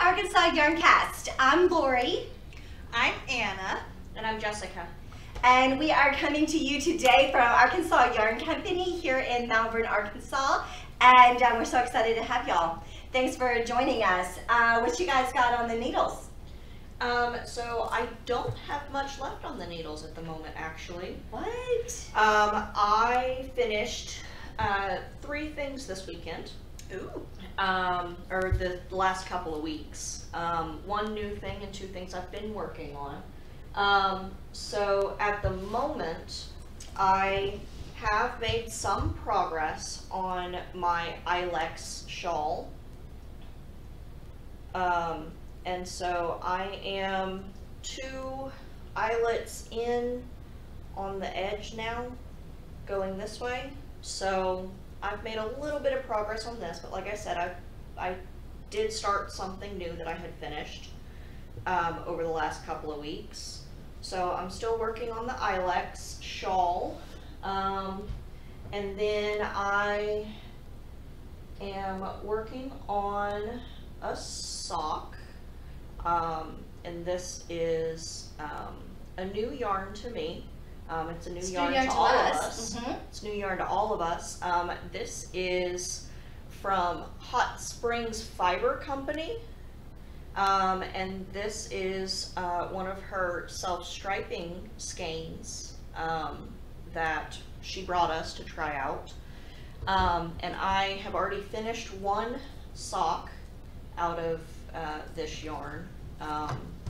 ArkansasYarnCast. I'm Lori. I'm Anna. And I'm Jessica. And we are coming to you today from Arkansas Yarn Company here in Malvern, Arkansas. And we're so excited to have y'all. Thanks for joining us. What you guys got on the needles? So I don't have much left on the needles at the moment, actually. What? I finished 3 things this weekend. Ooh. Or the last couple of weeks. 1 new thing and 2 things I've been working on. So at the moment, I have made some progress on my Eyelex shawl. And so I am 2 eyelets in on the edge now, going this way. So I've made a little bit of progress on this, but like I said, I did start something new that I had finished over the last couple of weeks. So I'm still working on the Eyelex shawl, and then I am working on a sock, and this is a new yarn to me. It's a new yarn to all of us. Mm-hmm. It's new yarn to all of us. This is from Hot Springs Fiber Company, and this is one of her self-striping skeins that she brought us to try out. And I have already finished 1 sock out of this yarn.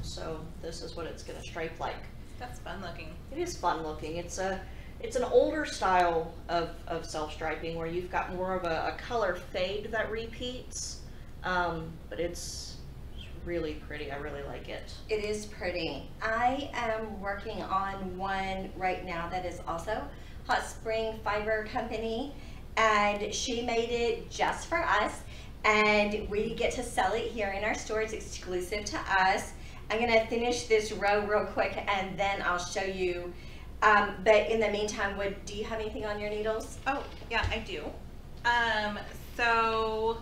So this is what it's going to stripe like. That's fun looking. It is fun looking. It's an older style of self-striping where you've got more of a color fade that repeats, but it's really pretty. I really like it. It is pretty. I am working on one right now that is also Hot Spring Fiber Company, and she made it just for us, and we get to sell it here in our store. It's exclusive to us. I'm gonna finish this row real quick and then I'll show you. But in the meantime, do you have anything on your needles? Oh, yeah, I do. So,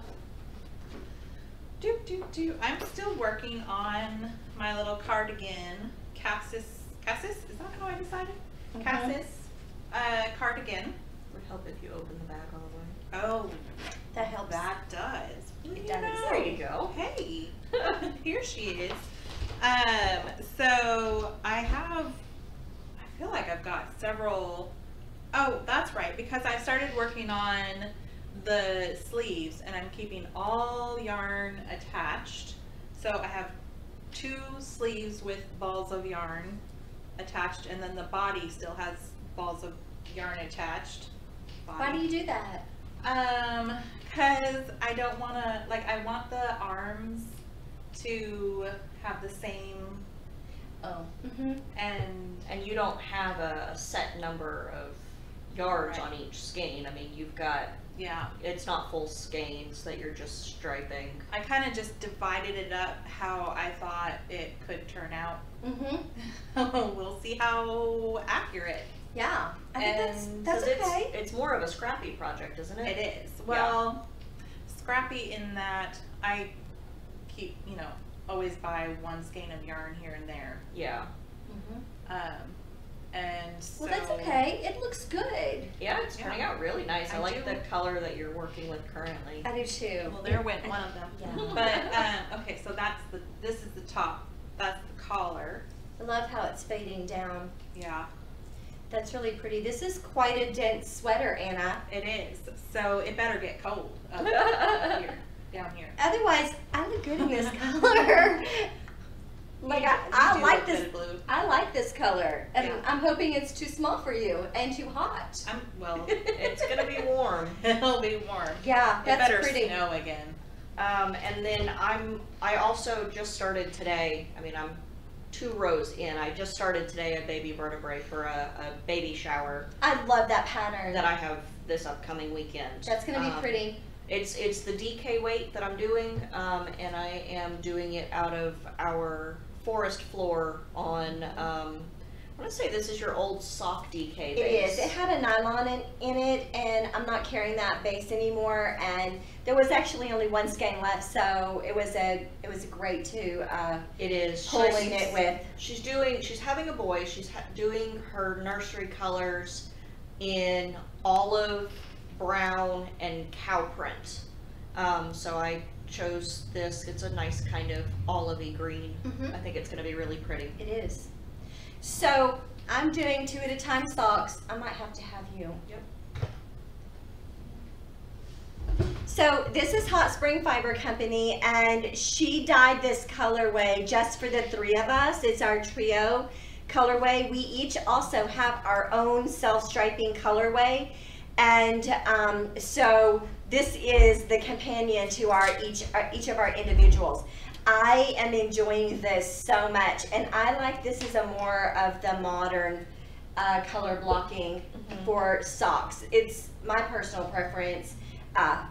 I'm still working on my little cardigan, Cassis, is that how I decided? Mm-hmm. Cassis cardigan. Would help if you open the bag all the way. Oh, that helps. That does. It does. There you go. Hey, here she is. So I feel like I've got several. Oh, that's right, because I started working on the sleeves and I'm keeping all yarn attached. So I have 2 sleeves with balls of yarn attached, and then the body still has balls of yarn attached. Why do you do that? Because I don't want to, like, I want the arms to have the same. Oh. Mm-hmm. And you don't have a set number of yards on each skein. I mean, you've got, it's not full skeins that you're just striping. I kind of just divided it up how I thought it could turn out. Mm-hmm. We'll see how accurate. Yeah, I think that's okay. It's more of a scrappy project, isn't it? It is. Well, scrappy in that I keep, always buy 1 skein of yarn here and there. Yeah. Mm-hmm. And so. Well, that's okay. It looks good. Yeah, it's turning out really nice. I like the color that you're working with currently. I do too. Well, there went one of them. Yeah. But okay, so this is the top. That's the collar. I love how it's fading down. Yeah. That's really pretty. This is quite a dense sweater, Anna. It is. So it better get cold up here, down here. Otherwise, I look good in this color. Like I like this. Blue. I like this color, and I'm hoping it's too small for you and too hot. Well, it's gonna be warm. It'll be warm. Yeah, that's it better pretty. Snow again. And then I also just started today. I mean, I'm 2 rows in. I just started today a baby vertebrae for a baby shower. I love that pattern. That I have this upcoming weekend. That's gonna be pretty. It's the DK weight that I'm doing, and I am doing it out of our forest floor on, I'm gonna say this is your old sock DK base. It is. It had a nylon in it, and I'm not carrying that base anymore. And there was actually only one skein left, so it was great to it is pulling it with. She's having a boy. She's doing her nursery colors in olive, brown, and cow print. So I chose this. It's a nice kind of olivey green. I think it's going to be really pretty. It is. So I'm doing 2 at a time socks. I might have to have you. Yep. So this is Hot Spring Fiber Company, and she dyed this colorway just for the 3 of us. It's our trio colorway. We each also have our own self-striping colorway, and so this is the companion to each of our individuals. I am enjoying this so much, and I like this is a more of the modern color blocking for socks. It's my personal preference. I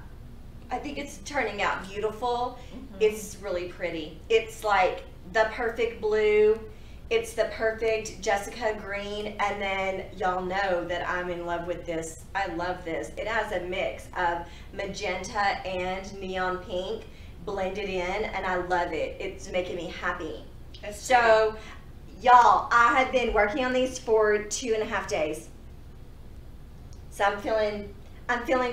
think it's turning out beautiful. It's really pretty. It's like the perfect blue. It's the perfect Jessica green, and then y'all know that I'm in love with this. I love this. It has a mix of magenta and neon pink blended in, and I love it. It's making me happy. So y'all, I have been working on these for 2.5 days. So I'm feeling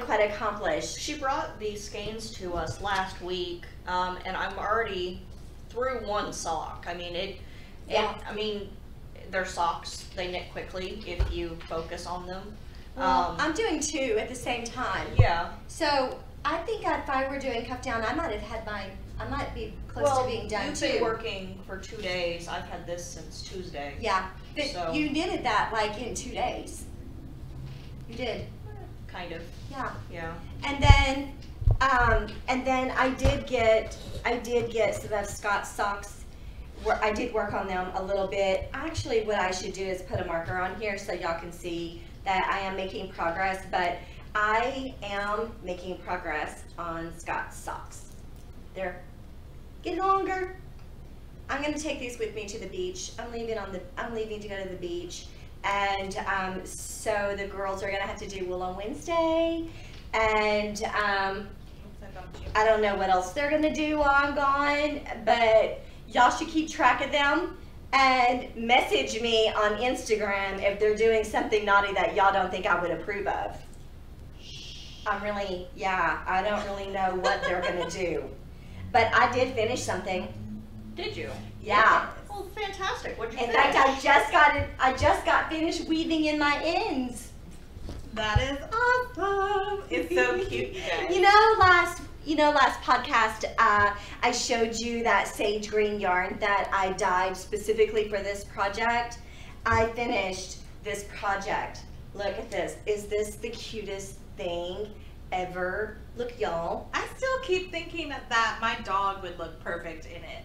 quite accomplished. She brought these skeins to us last week, and I'm already through 1 sock. I mean, I mean, they're socks. They knit quickly if you focus on them. Well, I'm doing 2 at the same time. Yeah. So I think if I were doing cuff down, I might be close to being done you've too. been working for 2 days. I've had this since Tuesday. Yeah, but So- you knitted that like in 2 days. You did. Kind of. Yeah. Yeah. And then I did get some of Scott's socks. Where I did work on them a little bit. Actually, what I should do is put a marker on here so y'all can see that I am making progress, but I am making progress on Scott's socks. They're getting longer. I'm gonna take these with me to the beach. I'm leaving to go to the beach. And so the girls are gonna have to do wool on Wednesday. And I don't know what else they're gonna do while I'm gone, but y'all should keep track of them and message me on Instagram if they're doing something naughty that y'all don't think I would approve of. I don't really know what they're gonna do. But I did finish something. Did you? Yeah. Oh, fantastic. What'd you In finish? fact, I just got finished weaving in my ends. That is awesome. It's so cute, you guys. Last podcast, I showed you that sage green yarn that I dyed specifically for this project. I finished this project. Look at this. Is this the cutest thing ever? Look, y'all. I still keep thinking that my dog would look perfect in it.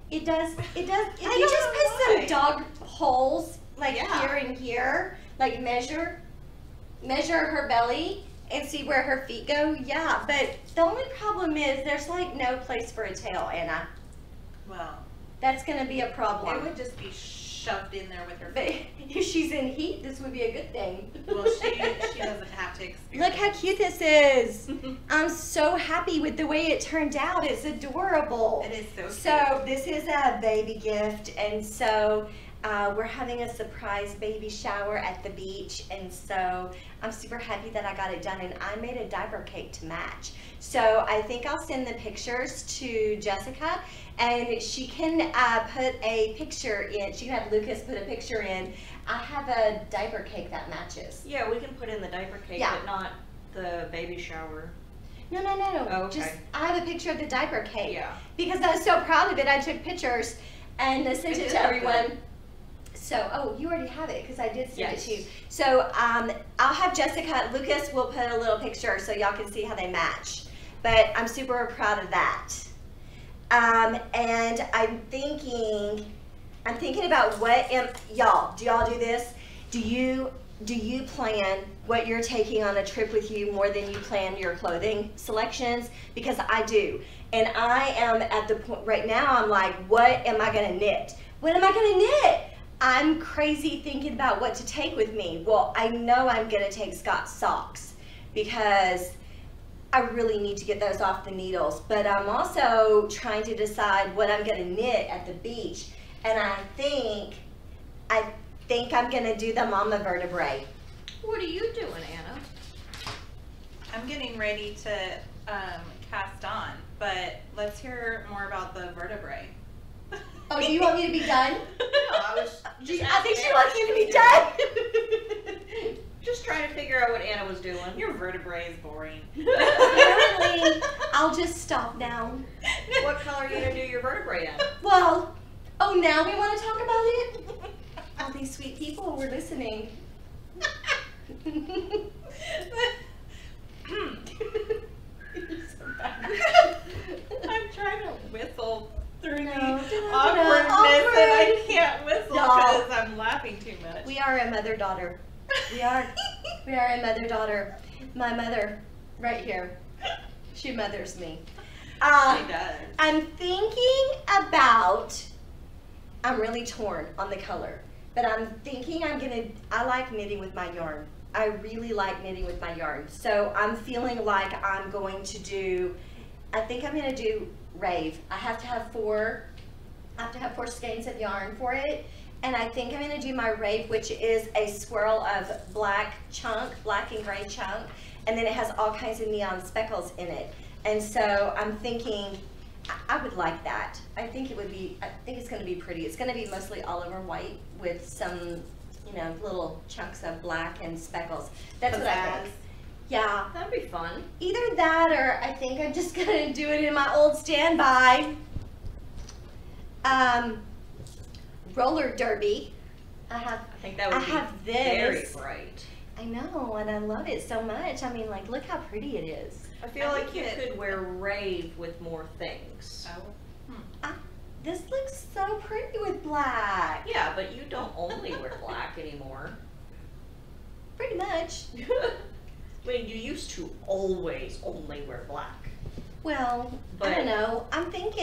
It does. If I you don't just know put why. some dog holes, like Yeah. here and here, like measure her belly and see where her feet go. Yeah, but the only problem is there's like no place for a tail, Anna. Well, That's gonna be a problem. it would just be shoved in there with her But feet. if she's in heat, this would be a good thing. Well, she doesn't have to experience. Look how cute this is. I'm so happy with the way it turned out. It's adorable. It is so cute. So this is a baby gift, and so we're having a surprise baby shower at the beach, and so I'm super happy that I got it done, and I made a diaper cake to match. So I think I'll send the pictures to Jessica, and she can put a picture in. She can have Lucas put a picture in. I have a diaper cake that matches. Yeah, we can put in the diaper cake, Yeah. but not the baby shower. No. Oh, okay. Just I have a picture of the diaper cake. Yeah. Because I was so proud of it, I took pictures and sent it did to look everyone. good. So, you already have it because I did send Yes. it to you. So, I'll have Jessica, Lucas will put a little picture so y'all can see how they match. But I'm super proud of that. And I'm thinking about y'all, do y'all do this? Do you plan what you're taking on a trip with you more than you plan your clothing selections? Because I do. And I am at the point right now, I'm like, what am I gonna knit? What am I gonna knit? I'm crazy thinking about what to take with me. Well, I know I'm going to take Scott's socks because I really need to get those off the needles. But I'm also trying to decide what I'm going to knit at the beach. And I think I'm going to do them on the vertebrae. What are you doing, Anna? I'm getting ready to cast on, but let's hear more about the vertebrae. Oh, do you want me to be done? No, I think she wants you to be done. Just trying to figure out what Anna was doing. Your vertebrae is boring. Apparently, I'll just stop now. What color are you going to do your vertebrae in? Well, oh, now we want to talk about it? All these sweet people were listening. I'm trying to whistle through the awkwardness awkwardness and I can't whistle Y'all. because I'm laughing too much. We are a mother-daughter. We are a mother-daughter. My mother, right here, she mothers me. She does. I'm thinking about, I'm really torn on the color, but I'm thinking I like knitting with my yarn. I really like knitting with my yarn. So I'm feeling like I'm going to do, I think I'm going to do rave. I have to have four skeins of yarn for it. And I think I'm going to do my rave, which is a swirl of black and gray chunk. And then it has all kinds of neon speckles in it. And so I'm thinking, I would like that. I think it's going to be pretty. It's going to be mostly all over white with some, little chunks of black and speckles. That's what I think. Yeah. That'd be fun. Either that or I think I'm just going to do it in my old standby. Roller derby. I think that would be very bright. I know, and I love it so much. I mean, like, look how pretty it is. I feel like you could wear rave with more things. Oh. This looks so pretty with black. Yeah, but you don't only wear black anymore. Pretty much. I mean, you used to always only wear black. Well, I don't know. I think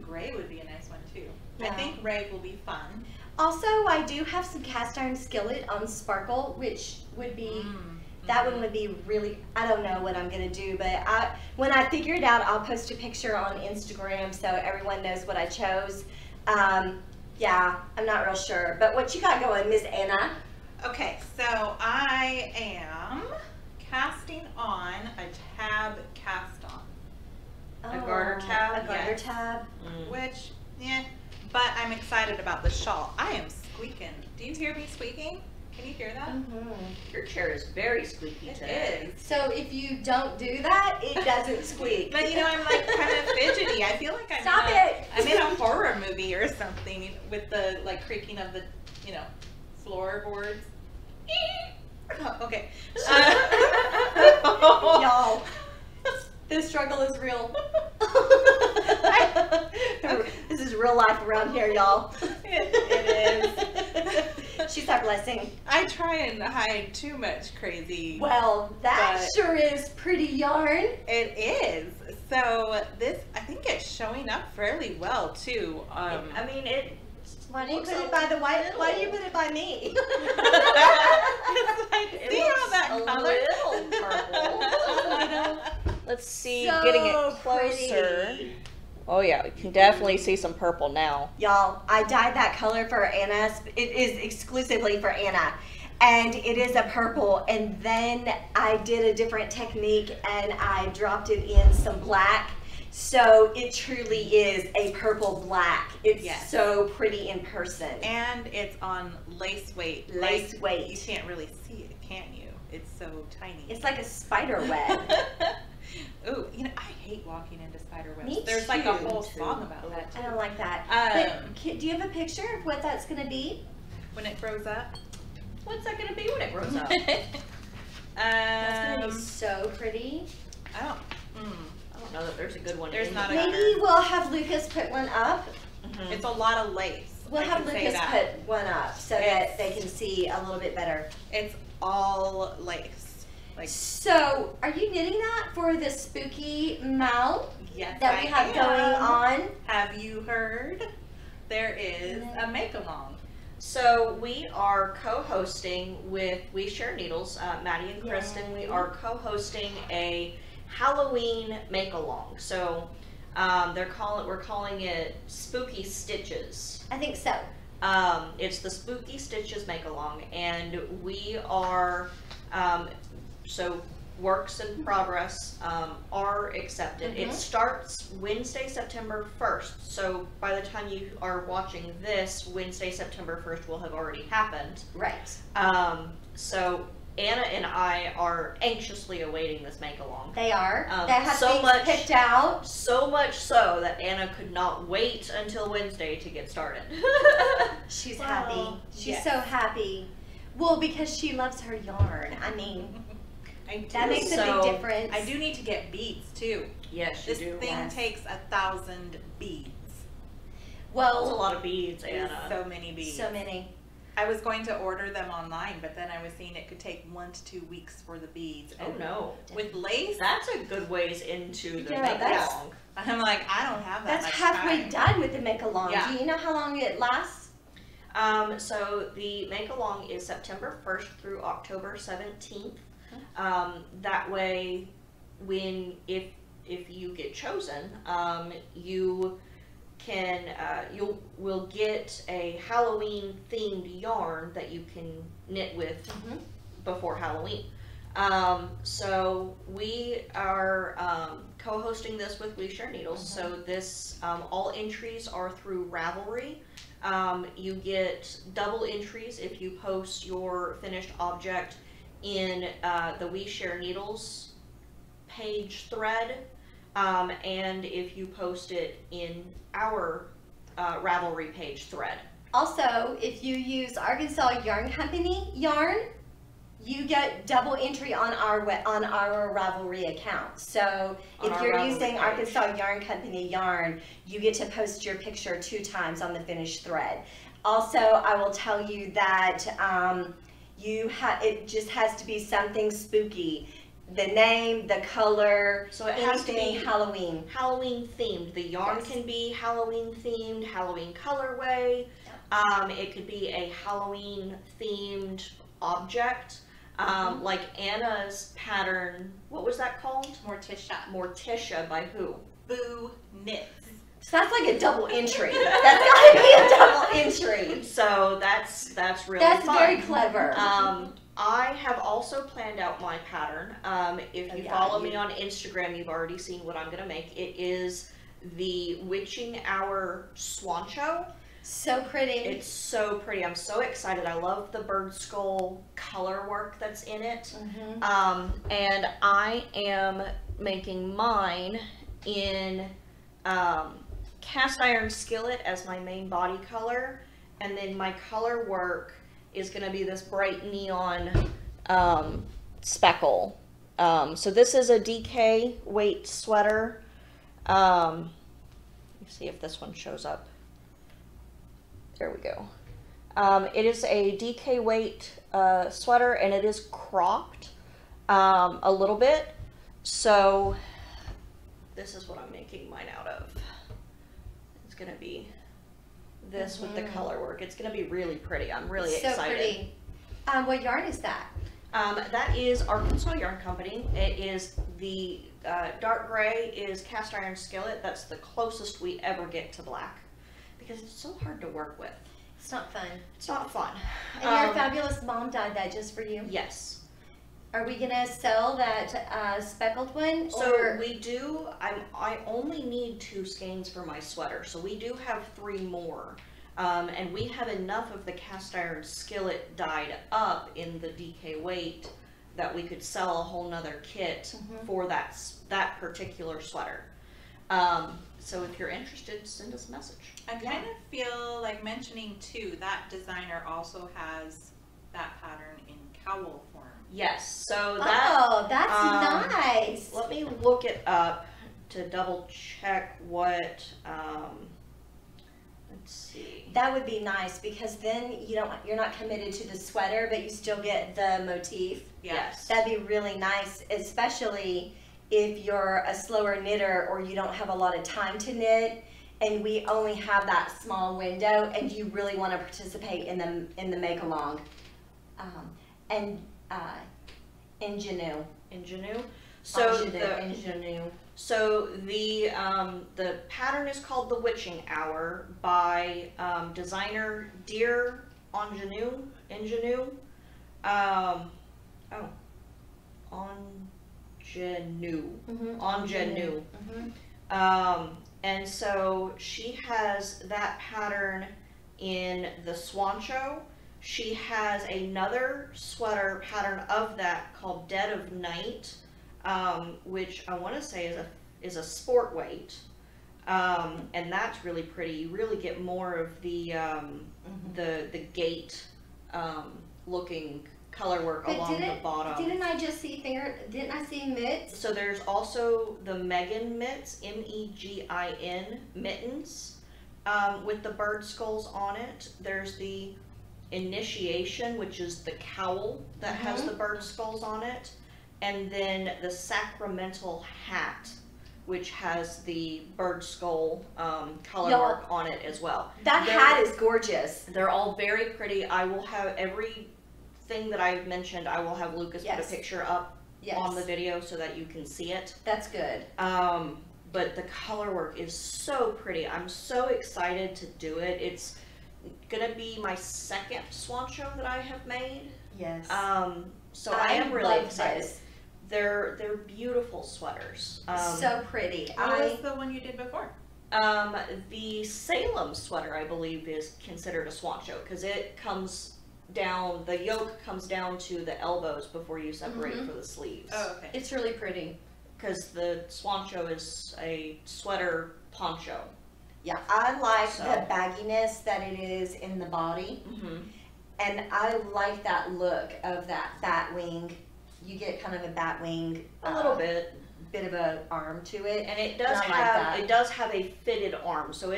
gray would be a nice one too. Yeah. I think rave will be fun. Also, I do have some cast iron skillet on Sparkle, which would be, that one would be really, I don't know what I'm going to do, but when I figure it out, I'll post a picture on Instagram so everyone knows what I chose. Yeah, I'm not real sure. But what you got going, Miss Anna? Okay, so I am casting on a tab cast on. A garter tab? A garter Yes. tab. Which, but I'm excited about the shawl. I am squeaking. Do you hear me squeaking? Can you hear that? Your chair is very squeaky today. It is. So if you don't do that, it doesn't squeak. But I'm like kind of fidgety. I feel like I'm in a horror movie or something with the creaking of the, floorboards. Oh, okay. Y'all, this struggle is real. This is real life around here, y'all. It is. She's our blessing. I try and hide too much crazy. Well, that sure is pretty yarn. It is. So this, I think it's showing up fairly well too. I mean, it. Why do you put it by the white? Why do you put it by me? See how that color? Purple. Let's see, So getting it closer. pretty. Oh yeah, you can definitely see some purple now. Y'all, I dyed that color for Anna. It is exclusively for Anna. And it is a purple. And then I did a different technique and I dropped it in some black. So it truly is a purple black. It's so pretty in person. And it's on lace weight. Lace weight. You can't really see it, can you? It's so tiny. It's like a spider web. Ooh, I hate walking into spider webs. Me There's like a too. whole song about that too. I don't like that. But do you have a picture of what that's going to be? When it grows up. What's that going to be when it grows up? That's going to be so pretty. I don't know that there's a good one. There's not a Maybe we'll have Lucas put one up. It's a lot of lace. We'll have Lucas put one up so that they can see a little bit better. It's all lace. So, are you knitting that for the spooky mouth Yes, that we have going on? Have you heard? there is a make-along. So we are co-hosting with We Share Needles, Maddie and Kristen. We are co-hosting a Halloween make-along. So we're calling it Spooky Stitches. I think so. It's the Spooky Stitches make-along, and we are so works in progress are accepted. It starts Wednesday, September 1st. So by the time you are watching this, Wednesday, September 1st will have already happened. Right. So Anna and I are anxiously awaiting this make-along. They are. They have so things much picked out. So much so that Anna could not wait until Wednesday to get started. She's happy. She's so happy. Well, because she loves her yarn. I mean, that makes a big difference. I do need to get beads too. Yes, you do. This thing takes 1,000 beads. Well, that's a lot of beads, Anna. So many beads. So many. I was going to order them online, but then I was seeing it could take 1 to 2 weeks for the beads. Oh no! With lace, that's a good ways into the Yeah, make-along. I'm like, I don't have that. That's much halfway time. done with the make-along. Yeah. Do you know how long it lasts? So the make-along is September 1st through October 17th. That way, if you get chosen, you can will get a Halloween themed yarn that you can knit with before Halloween. So we are co-hosting this with We Share Needles. So this all entries are through Ravelry. You get double entries if you post your finished object in the We Share Needles page thread, and if you post it in our Ravelry page thread. Also, if you use Arkansas Yarn Company yarn, you get double entry on our Ravelry account. So if you're using Arkansas Yarn Company yarn, you get to post your picture 2 times on the finished thread. Also, I will tell you that it just has to be something spooky. The name, the color, so it has to be Halloween. Halloween themed. The yarn can be Halloween themed, Halloween colorway. It could be a Halloween themed object. Like Anna's pattern, what was that called? Morticia. Morticia by who? Boo Knits. So that's like a double entry. That's gotta be a double entry. So that's really That's fun. very clever. I have also planned out my pattern. If you follow me on Instagram, you've already seen what I'm gonna make. It is the Witching Hour Swancho. So pretty. It's so pretty. I'm so excited. I love the bird skull color work that's in it. And I am making mine in cast iron skillet as my main body color, and then my color work is going to be this bright neon speckle. So this is a DK weight sweater. Let me see if this one shows up. There we go. It is a DK weight sweater, and it is cropped a little bit. So this is what I'm making mine out of. It's going to be this with the color work. It's going to be really pretty. I'm really excited. So pretty. What yarn is that? That is Arkansas Yarn Company. It is the dark gray is cast iron skillet. That's the closest we ever get to black, because it's so hard to work with. It's not fun. It's not fun. And your fabulous mom dyed that just for you? Yes. Are we gonna sell that speckled one? So we do. I only need 2 skeins for my sweater, so we do have 3 more, and we have enough of the cast iron skillet dyed up in the DK weight that we could sell a whole nother kit for that particular sweater. So if you're interested, send us a message. I kind of feel like mentioning too, that designer also has that pattern in cowl form. Yes, so that... Oh, that's nice. Let me look it up to double check what... let's see. That would be nice, because then you're not committed to the sweater, but you still get the motif. Yes. That'd be really nice, especially if you're a slower knitter or you don't have a lot of time to knit and we only have that small window, and you really want to participate in the make along. And ingenue. So ingenue. So the pattern is called the Witching Hour by designer Dear Ingenue. Ingenue. And so she has that pattern in the Swancho. She has another sweater pattern of that called Dead of Night, which I want to say is a sport weight, and that's really pretty. You really get more of the gate looking color work along the bottom. Didn't I see mitts? So there's also the Megan mitts, MEGIN mittens, with the bird skulls on it. There's the Initiation, which is the cowl that has the bird skulls on it, and then the Sacramental hat, which has the bird skull color work on it as well. That hat is gorgeous. They're all very pretty. I will have everything that I've mentioned. I will have Lucas put a picture up on the video so that you can see it. That's good. But the color work is so pretty. I'm so excited to do it. It's gonna be my second Swancho that I have made. Yes. So I am really excited. They're beautiful sweaters. So pretty. What was the one you did before? The Salem sweater, I believe, is considered a Swancho because it comes down. The yoke comes down to the elbows before you separate for the sleeves. Oh, okay. It's really pretty. Because the Swancho is a sweater poncho. Yeah, I like the bagginess that it is in the body, and I like that look of that bat wing. You get kind of a bat wing, a little bit of a arm to it, and it does have a fitted arm. So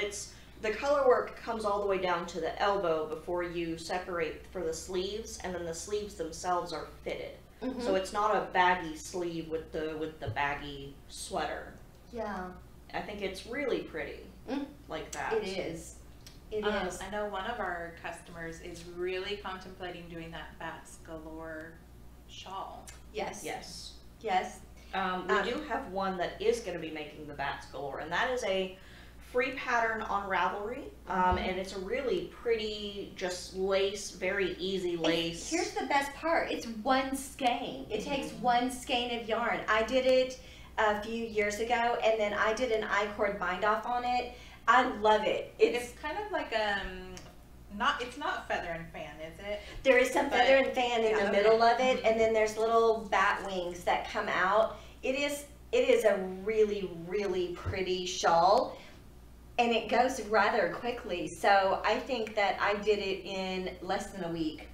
the color work comes all the way down to the elbow before you separate for the sleeves, and then the sleeves themselves are fitted. So it's not a baggy sleeve with the baggy sweater. Yeah, I think it's really pretty. Like that. It is. It is. I know one of our customers is really contemplating doing that Bats Galore shawl. Yes. Yes. Yes. We do have one that is going to be making the Bats Galore, and that is a free pattern on Ravelry, and it's a really pretty, just lace, very easy lace. Here's the best part. It's one skein. It takes one skein of yarn. I did it a few years ago, and then I did an I-cord bind off on it. I love it. It's kind of like it's not feather and fan, is it? There is some feather and fan in the middle of it, and then there's little bat wings that come out. It is a really, really pretty shawl, and it goes rather quickly. So I think that I did it in less than a week,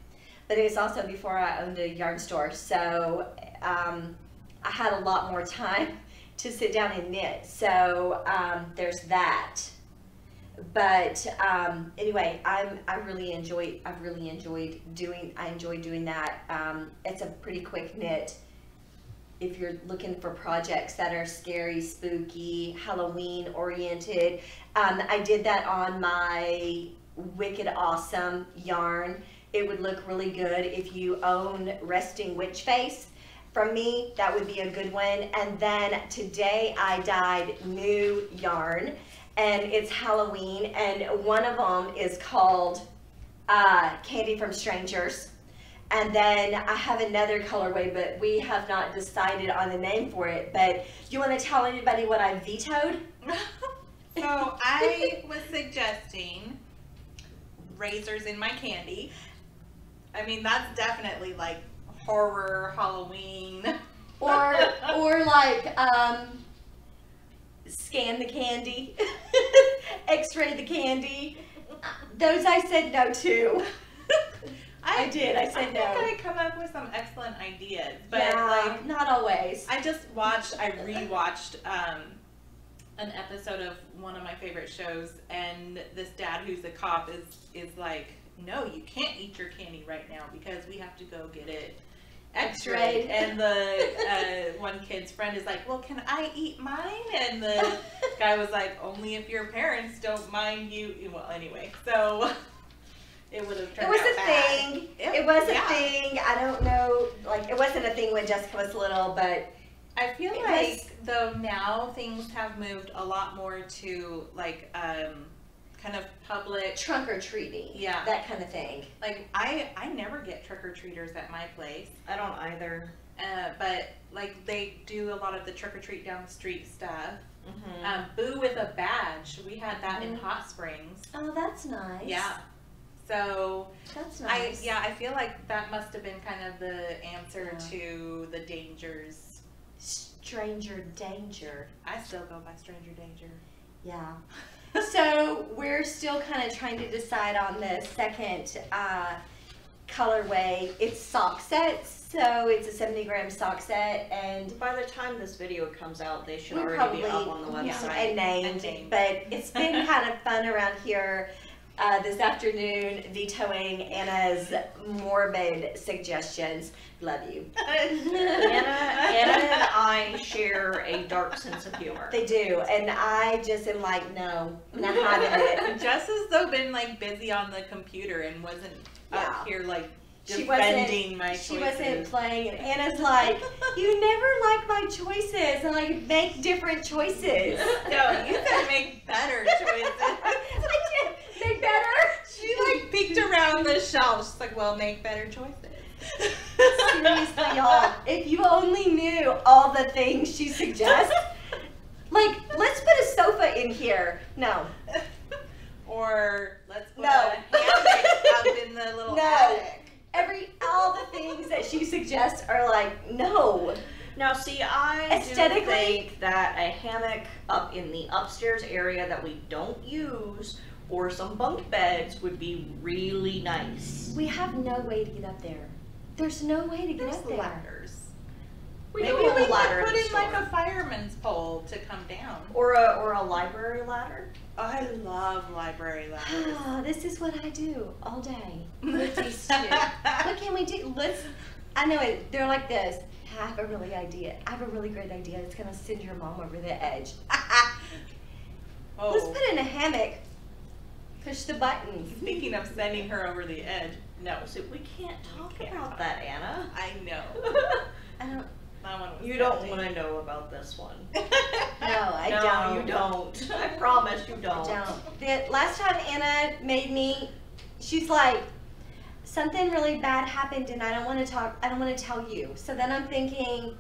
but it was also before I owned a yarn store. So I had a lot more time to sit down and knit. So there's that. But anyway, I really enjoyed doing that. It's a pretty quick knit if you're looking for projects that are scary, spooky, Halloween oriented. I did that on my Wicked Awesome yarn. It would look really good if you own Resting Witch Face. From me, that would be a good one. And then today I dyed new yarn, and it's Halloween, and one of them is called Candy from Strangers. And then I have another colorway, but we have not decided on the name for it. But you want to tell anybody what I vetoed? So I was suggesting razors in my candy. I mean, that's definitely like horror, Halloween. Or like scan the candy, x-ray the candy. Those I said no to. I did. I said no. I think I come up with some excellent ideas, but yeah, like not always. I rewatched an episode of one of my favorite shows, and this dad who's a cop is like, no, you can't eat your candy right now because we have to go get it X-ray, and the one kid's friend is like, well, can I eat mine? And the guy was like, only if your parents don't mind you. Well, anyway, so it would have turned out bad. It was a thing. It was a thing. I don't know, like, it wasn't a thing when Jessica was little, but I feel like, though, now things have moved a lot more to, like, kind of public trunk or treating, that kind of thing. Like I never get trick or treaters at my place. I don't either. But like they do a lot of the trick or treat down the street stuff. Mm-hmm. Boo with a badge. We had that in Hot Springs. Oh, that's nice. Yeah. So that's nice. I feel like that must have been kind of the answer to the dangers. Stranger danger. I still go by stranger danger. Yeah. So we're still kind of trying to decide on the second colorway. It's sock sets, so it's a 70-gram sock set, and by the time this video comes out, they should already be up on the website and named. But it's been kind of fun around here this afternoon, vetoing Anna's morbid suggestions. Love you. Anna and I share a dark sense of humor. They do, and I just am like, no, I'm not having it. Jess has though been like busy on the computer and wasn't up here like defending my choices. She wasn't playing, and Anna's like, you never like my choices, and like make different choices. No, you gotta make better choices. I did. Make better. She like peeked around the shelf. She's like, well, make better choices. Seriously, y'all, if you only knew all the things she suggests, like, let's put a sofa in here. No. Or let's put a hammock up in the little attic. All the things that she suggests are like, no. Now, see, I do think that a hammock up in the upstairs area that we don't use, or some bunk beds, would be really nice. We have no way to get up there. There's no way to get up there. Ladders. Maybe we could put in store. like a fireman's pole to come down. Or a library ladder. I love library ladders. This is what I do all day with these two. What can we do? I know it. They're like this. I have a really great idea. It's gonna send your mom over the edge. Let's put in a hammock. Push the buttons. Speaking of sending her over the edge, no. So we can't talk about that, Anna. I know. I don't. You don't want to know about this one. No, I don't. No, you don't. I promise you don't. I don't. The last time Anna made me, she's like, something really bad happened and I don't want to talk, I don't want to tell you. So then I'm thinking,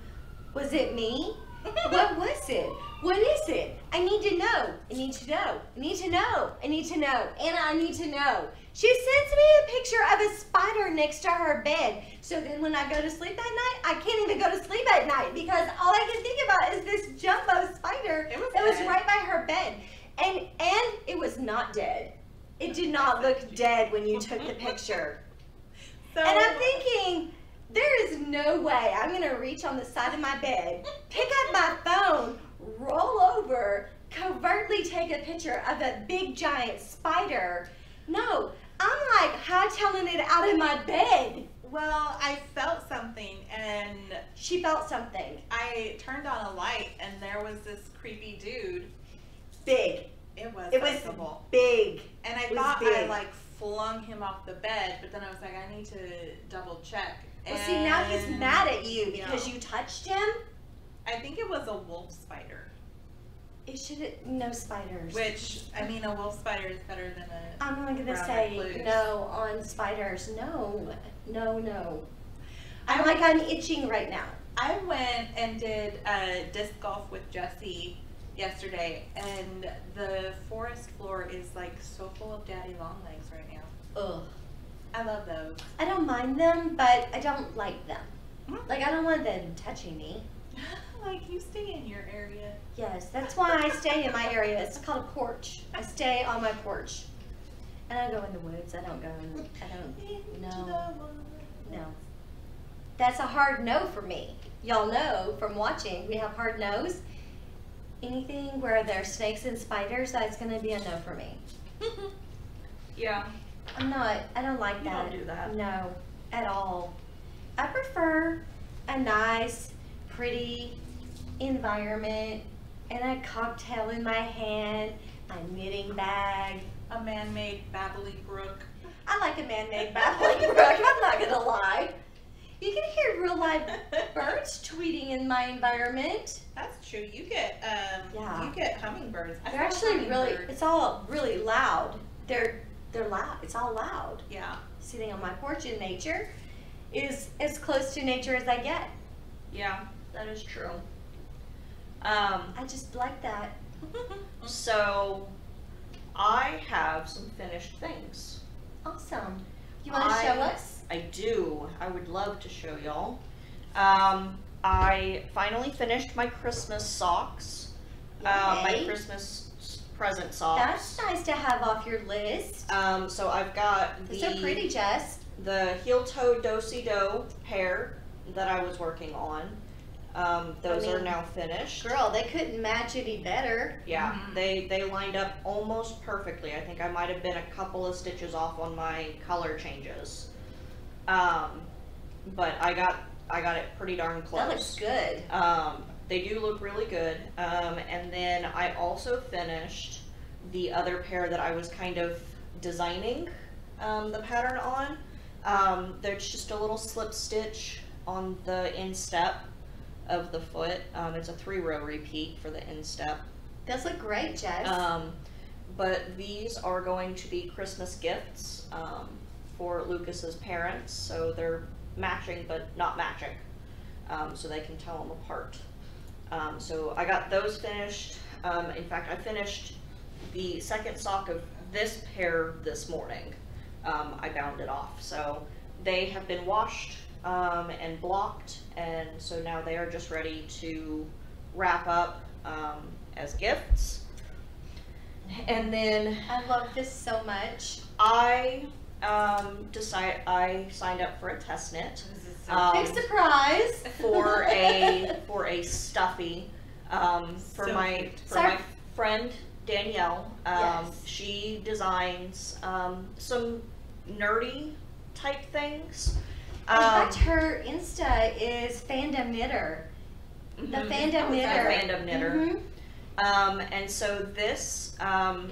was it me? What was it? What is it? I need to know. I need to know. I need to know. I need to know. Anna, I need to know. She sends me a picture of a spider next to her bed. So then when I go to sleep that night, I can't even go to sleep at night because all I can think about is this jumbo spider that was right by her bed. And it was not dead. It did not look dead when you took the picture. And I'm thinking, there is no way I'm going to reach on the side of my bed, pick up my phone, roll over, covertly take a picture of a big giant spider. No, I'm like hightailing it out of my bed. Well, I felt something and... She felt something. I turned on a light and there was this creepy dude. Big. It was big. And I thought I like flung him off the bed, but then I was like, I need to double check. Well, see, now he's mad at you because you touched him? I think it was a wolf spider. It should no spiders. Which, I mean, a wolf spider is better than a I'm not going to say no on spiders. No. I'm itching right now. I went and did disc golf with Jesse yesterday, and the forest floor is like so full of daddy long legs right now. Ugh. I love those. I don't mind them, but I don't like them. Like, I don't want them touching me. Like, you stay in your area. Yes, that's why I stay in my area. It's called a porch. I stay on my porch. And I go in the woods. No. That's a hard no for me. Y'all know from watching, we have hard no's. Anything where there's snakes and spiders, that's going to be a no for me. Yeah. I don't like that. You don't do that. No, at all. I prefer a nice, pretty environment and a cocktail in my hand, my knitting bag. A man-made babbling brook. I like a man-made babbling brook, I'm not gonna lie. You can hear real live birds tweeting in my environment. That's true. You get Yeah. you get hummingbirds. I They're saw a actually really, hummingbird. it's all really loud. They're loud, it's all loud. Yeah. Sitting on my porch in nature is as close to nature as I get. Yeah, that is true. I just like that. So I have some finished things. Awesome. You want to show us? I do. I would love to show y'all. I finally finished my Christmas socks. My Yay. Christmas present socks. That's nice to have off your list. So I've got They're so pretty, Jess. the heel-toe DoSiDo pair that I was working on. Those are now finished. Girl, they couldn't match any better. Yeah, they lined up almost perfectly. I think I might have been a couple of stitches off on my color changes. But I got it pretty darn close. That looks good. They do look really good. And then I also finished the other pair that I was kind of designing the pattern on. There's just a little slip stitch on the instep of the foot. It's a 3-row repeat for the instep. Those look great, Jess. But these are going to be Christmas gifts for Lucas's parents, so they're matching but not matching, so they can tell them apart. So I got those finished. In fact, I finished the second sock of this pair this morning. I bound it off, so they have been washed and blocked, and so now they are just ready to wrap up as gifts. And then I love this so much. I signed up for a test knit. This is so Big surprise. for a stuffy for So my cute. my friend Danielle. Yes. She designs some nerdy type things. In fact, her Insta is Fandom Knitter. The Fandom Knitter. Fandom Knitter. Mhm. And so this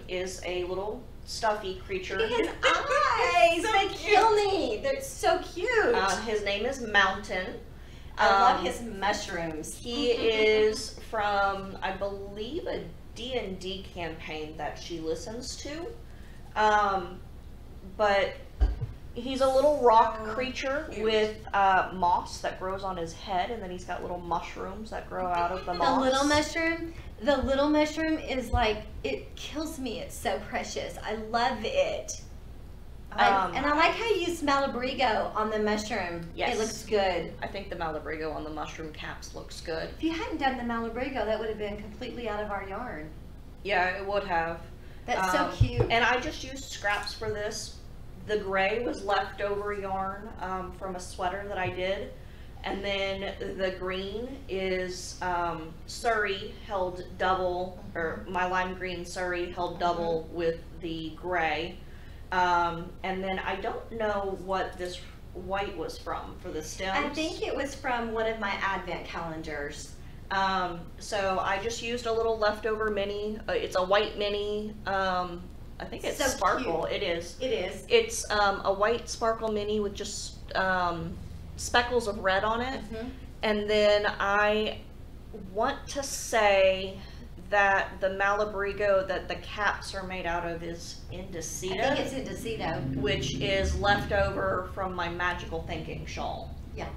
is a little stuffy creature. Look at his eyes. So They cute. kill me. They're so cute. His name is Mountain. I love his mushrooms. He is from, I believe, a D&D campaign that she listens to. But he's a little rock creature cute. with moss that grows on his head, and then he's got little mushrooms that grow out of the moss. The little mushroom is like, it kills me. It's so precious. I love it. And I like how you use Malabrigo on the mushroom. Yes. It looks good. I think the Malabrigo on the mushroom caps looks good. If you hadn't done the Malabrigo, that would have been completely out of our yarn. Yeah, it would have. That's so cute. And I just used scraps for this. The gray was leftover yarn from a sweater that I did. And then the green is Surrey held double, or my lime green Surrey held double with the gray. And then I don't know what this white was from for the stems. I think it was from one of my advent calendars. So I just used a little leftover mini. It's a white mini. I think it's So sparkle. cute. It is. It is. It's a white sparkle mini with just speckles of red on it. And then I want to say that the Malabrigo that the caps are made out of is I DoSiDo, think it's in DoSiDo. which is leftover from my Magical Thinking shawl. Yeah.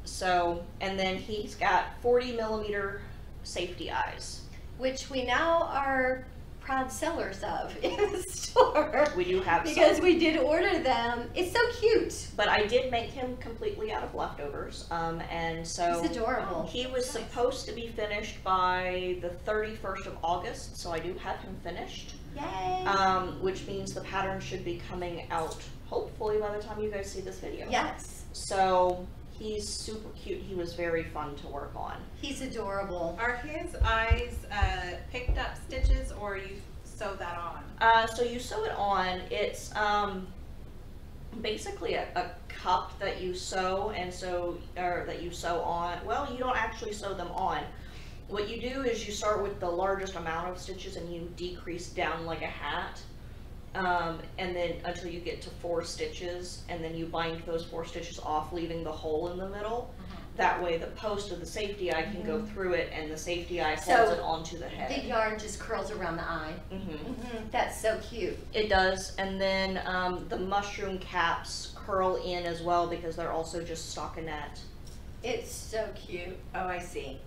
So, and then he's got 40mm safety eyes. Which we now are proud sellers of in the store. We do have Because some. we did order them. It's so cute. But I did make him completely out of leftovers. And so It's adorable. he was supposed to be finished by the 31st of August, so I do have him finished. Yay. Which means the pattern should be coming out hopefully by the time you guys see this video. Yes. So he's super cute. He was very fun to work on. He's adorable. Are his eyes picked up stitches, or you sew that on? So you sew it on. It's basically a cup that you sew, or that you sew on. Well, you don't actually sew them on. What you do is you start with the largest amount of stitches and you decrease down like a hat, and then until you get to 4 stitches, and then you bind those 4 stitches off, leaving the hole in the middle. That way the post of the safety eye can go through it, and the safety eye holds it onto the head. The yarn just curls around the eye. That's so cute. It does. And then the mushroom caps curl in as well because they're also just stockinette. It's so cute. Oh, I see.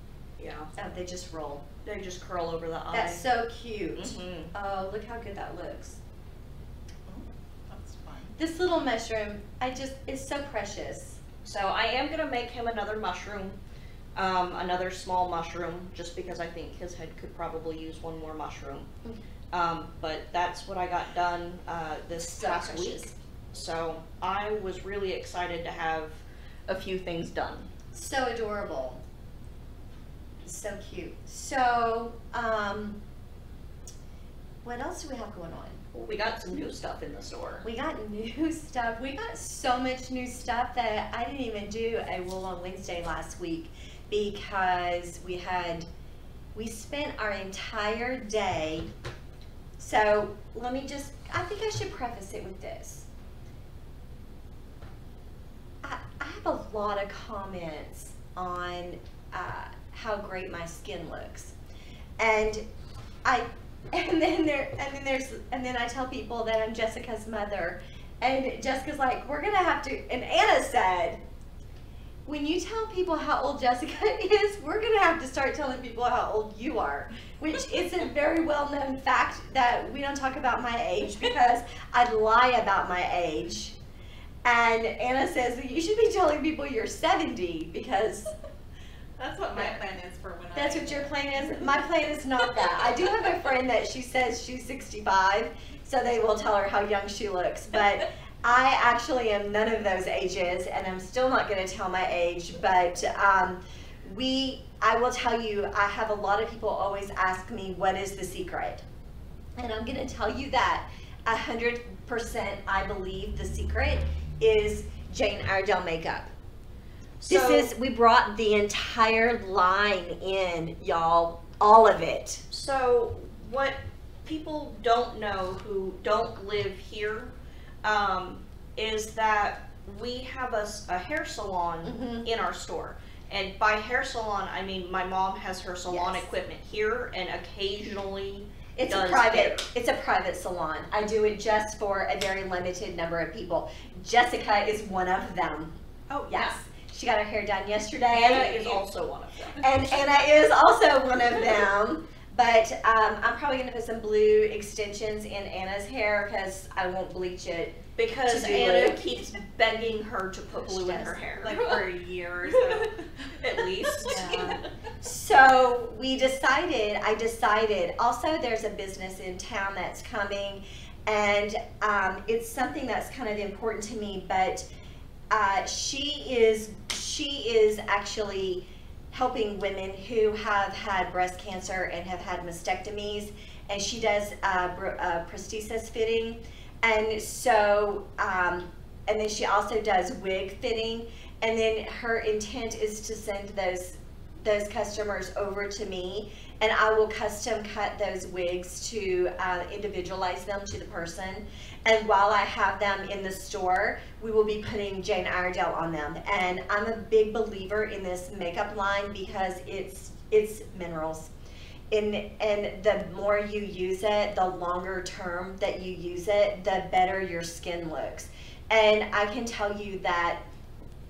Yeah. Oh, they just roll. They just curl over the eye. That's so cute. Oh, look how good that looks. That's fun. This little mushroom, it's so precious. So I am going to make him another mushroom, another small mushroom, just because I think his head could probably use one more mushroom. But that's what I got done this past week. So I was really excited to have a few things done. So adorable. So cute. So, what else do we have going on? Well, we got some new stuff in the store. We got new stuff. We got so much new stuff that I didn't even do a Wool on Wednesday last week because we spent our entire day. So let me I think I should preface it with this. I have a lot of comments on how great my skin looks, and then I tell people that I'm Jessica's mother, and Jessica's like, we're gonna have to, and Anna said, when you tell people how old Jessica is, we're gonna have to start telling people how old you are, which is a very well-known fact that we don't talk about my age because I'd lie about my age. And Anna says that you should be telling people you're 70 because that's what my plan is for when That's what your plan is? My plan is not that. I do have a friend that she says she's 65, so they will tell her how young she looks. But I actually am none of those ages, and I'm still not going to tell my age. But I will tell you, I have a lot of people always ask me, what is the secret? And I'm going to tell you that 100% I believe the secret is Jane Iredale makeup. We brought the entire line in, y'all, all of it. So what people don't know who don't live here is that we have a hair salon in our store. And by hair salon, I mean my mom has her salon equipment here, and occasionally it's a private salon. I do it just for a very limited number of people. Jessica is one of them. Oh, yes. Yeah. She got her hair done yesterday. Anna is also one of them. And Anna is also one of them. But I'm probably going to put some blue extensions in Anna's hair because I won't bleach it. Because Anna keeps begging her to put blue in her hair. Like for a year or so. At least. Yeah. So I decided, also there's a business in town that's coming, and it's something that's kind of important to me, but she is actually helping women who have had breast cancer and have had mastectomies, and she does prosthesis fitting, and so and then she also does wig fitting, and then her intent is to send those customers over to me, and I will custom cut those wigs to individualize them to the person. And while I have them in the store, we will be putting Jane Iredale on them. And I'm a big believer in this makeup line because it's minerals. And the more you use it, the longer term that you use it, the better your skin looks. And I can tell you that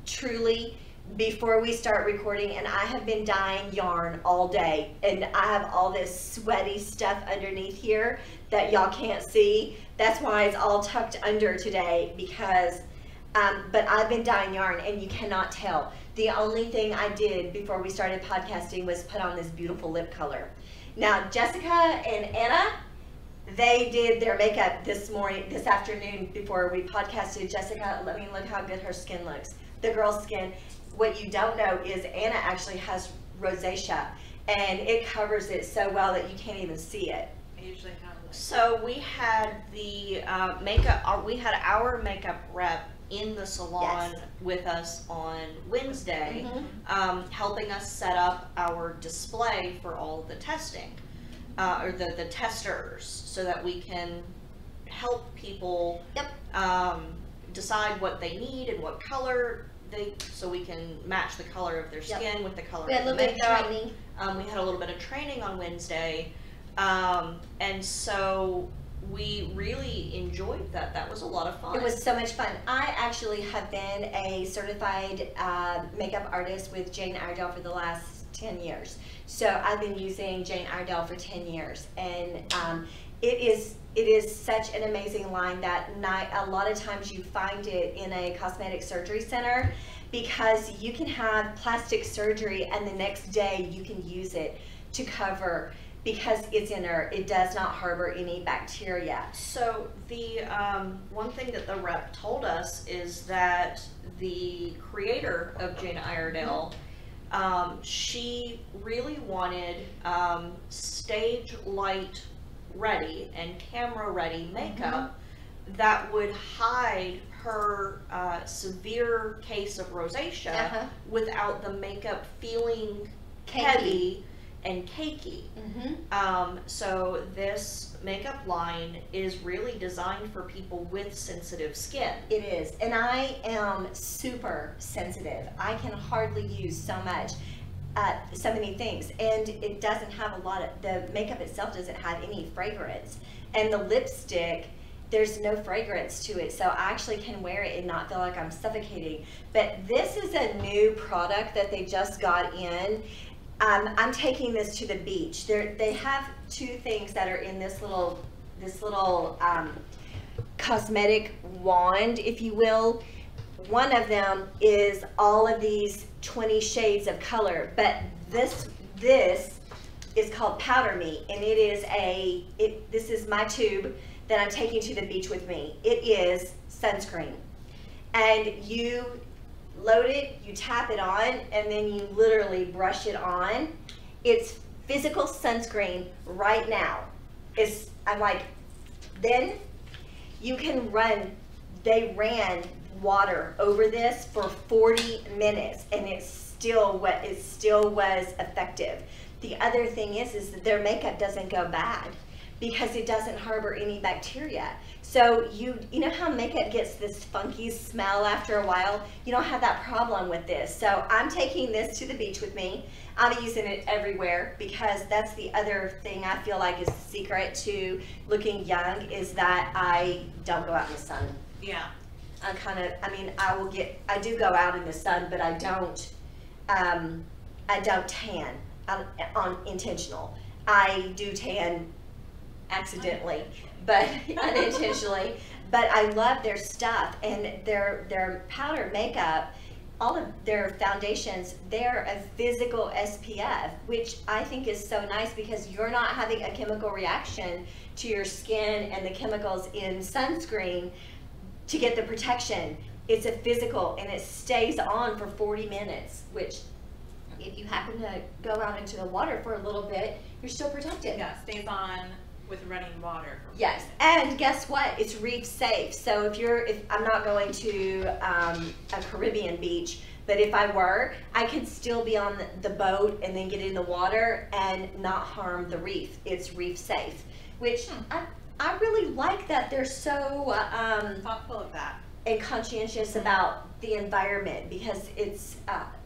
truly, before we start recording, and I have been dyeing yarn all day, and I have all this sweaty stuff underneath here that y'all can't see. That's why it's all tucked under today, because but I've been dyeing yarn and you cannot tell. The only thing I did before we started podcasting was put on this beautiful lip color. Now Jessica and Anna, they did their makeup this afternoon before we podcasted. Jessica, let me look how good her skin looks. The girl's skin. What you don't know is Anna actually has rosacea, and it covers it so well that you can't even see it. I usually have. So we had the we had our makeup rep in the salon Yes. with us on Wednesday, Mhm. helping us set up our display for all of the testing, or the testers, so that we can help people Yep. decide what they need and what color so we can match the color of their Yep. skin with the color We had of a the little bit of makeup. training. We had a little bit of training on Wednesday, and so we really enjoyed that. That was a lot of fun. It was so much fun. I actually have been a certified makeup artist with Jane Iredale for the last 10 years. So I've been using Jane Iredale for 10 years, and it is such an amazing line that a lot of times you find it in a cosmetic surgery center, because you can have plastic surgery and the next day you can use it to cover, because it's inert. It does not harbor any bacteria. So the one thing that the rep told us is that the creator of Jane Iredale, she really wanted stage light ready and camera ready makeup that would hide her severe case of rosacea without the makeup feeling heavy and cakey. So this makeup line is really designed for people with sensitive skin. It is, and I am super sensitive. I can hardly use so many things, and it doesn't have a lot of, the makeup itself doesn't have any fragrance, and the lipstick, there's no fragrance to it, so I actually can wear it and not feel like I'm suffocating. But this is a new product that they just got in. I'm taking this to the beach. They have two things that are in this little cosmetic wand, if you will. One of them is all of these 20 shades of color, but this is called Powder Me, and this is my tube that I'm taking to the beach with me. It is sunscreen, and you load it, you tap it on, and then you literally brush it on. It's physical sunscreen right now. Then you can they ran water over this for 40 minutes, and it still was effective. The other thing is that their makeup doesn't go bad because it doesn't harbor any bacteria. So you know how makeup gets this funky smell after a while? You don't have that problem with this. So I'm taking this to the beach with me. I'm using it everywhere, because that's the other thing I feel like is the secret to looking young, is that I don't go out in the sun. Yeah. I do go out in the sun, but I don't tan on intentional. I do tan accidentally, but unintentionally. But I love their stuff, and their powder makeup, all of their foundations, they're a physical SPF, which I think is so nice, because you're not having a chemical reaction to your skin and the chemicals in sunscreen to get the protection. It's a physical, and it stays on for 40 minutes, which if you happen to go out into the water for a little bit, you're still protected. Yeah, stays on with running water. Yes, and guess what? It's reef safe. So if I'm not going to a Caribbean beach, but if I were, I could still be on the boat and then get in the water and not harm the reef. It's reef safe, which I really like that they're so thoughtful of that and conscientious about the environment, because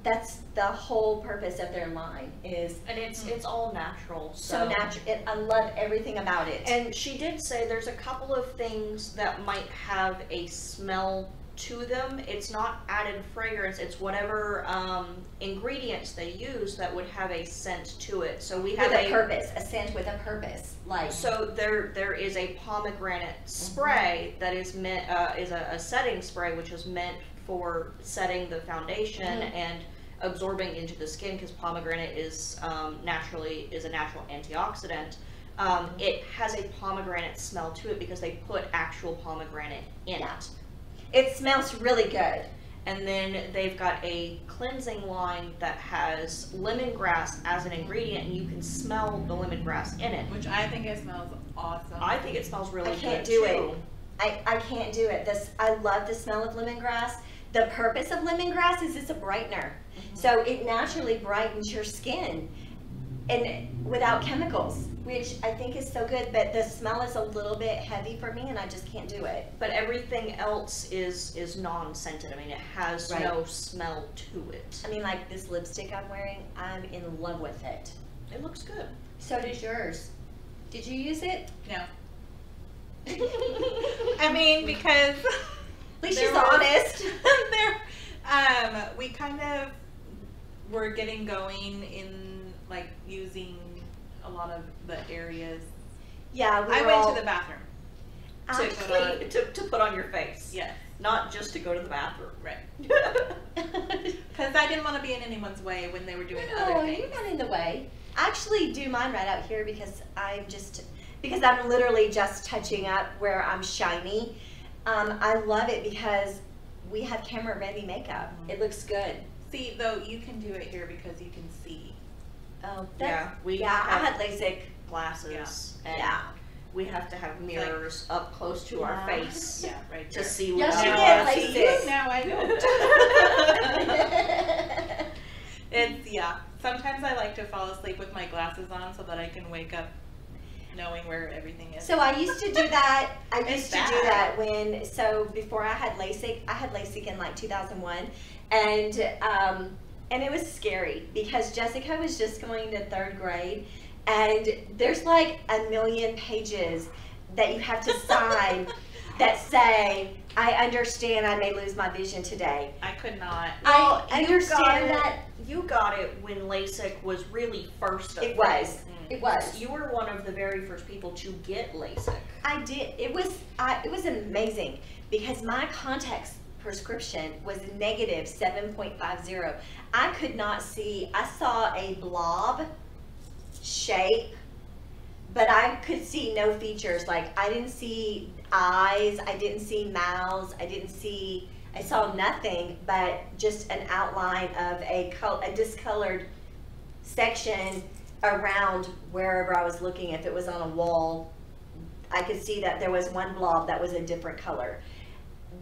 that's the whole purpose of their line is. And it's all natural. So natural. I love everything about it. And she did say there's a couple of things that might have a smell to them. It's not added fragrance, it's whatever ingredients they use that would have a scent to it. So we have a purpose, a scent with a purpose. So there is a pomegranate spray that is meant is a setting spray, which is meant for setting the foundation and absorbing into the skin, because pomegranate is a natural antioxidant. It has a pomegranate smell to it because they put actual pomegranate in it. It smells really good. And then they've got a cleansing line that has lemongrass as an ingredient, and you can smell the lemongrass in it. Which I think it smells awesome. I think it smells really good. I can't do it. I can't do it. I love the smell of lemongrass. The purpose of lemongrass is it's a brightener. So it naturally brightens your skin and without chemicals, which I think is so good, but the smell is a little bit heavy for me and I just can't do it. But everything else is non-scented. I mean, it has no smell to it. I mean, like this lipstick I'm wearing, I'm in love with it. It looks good. So does yours. Did you use it? No. I mean, because at least she's honest. We kind of were getting going in like using a lot of the areas. Yeah, I went to the bathroom to put on your face. Yes. Not just to go to the bathroom. Right. Because I didn't want to be in anyone's way when they were doing other things. You're not in the way. I actually do mine right out here because I'm literally just touching up where I'm shiny. I love it because we have camera ready makeup. It looks good. See, though, you can do it here because you can see. Oh, yeah. I had LASIK glasses. Yeah. And we have to have mirrors up close to our face. Yeah, right to there. see what I see. Now I don't. It's, sometimes I like to fall asleep with my glasses on so that I can wake up knowing where everything is. So I used to do that. Before I had LASIK in like 2001, and it was scary because Jessica was just going to 3rd grade, and there's like a million pages that you have to sign that say, I understand I may lose my vision today. I could not. Well, I understand that. You got it when LASIK was really first. It was. It was. You were one of the very first people to get LASIK. I did. It was amazing because my contacts prescription was negative 7.50. I could not see. I saw a blob shape, but I could see no features. Like I didn't see eyes. I didn't see mouths. I saw nothing but just an outline of a discolored section around wherever I was looking. If it was on a wall, I could see that there was one blob that was a different color.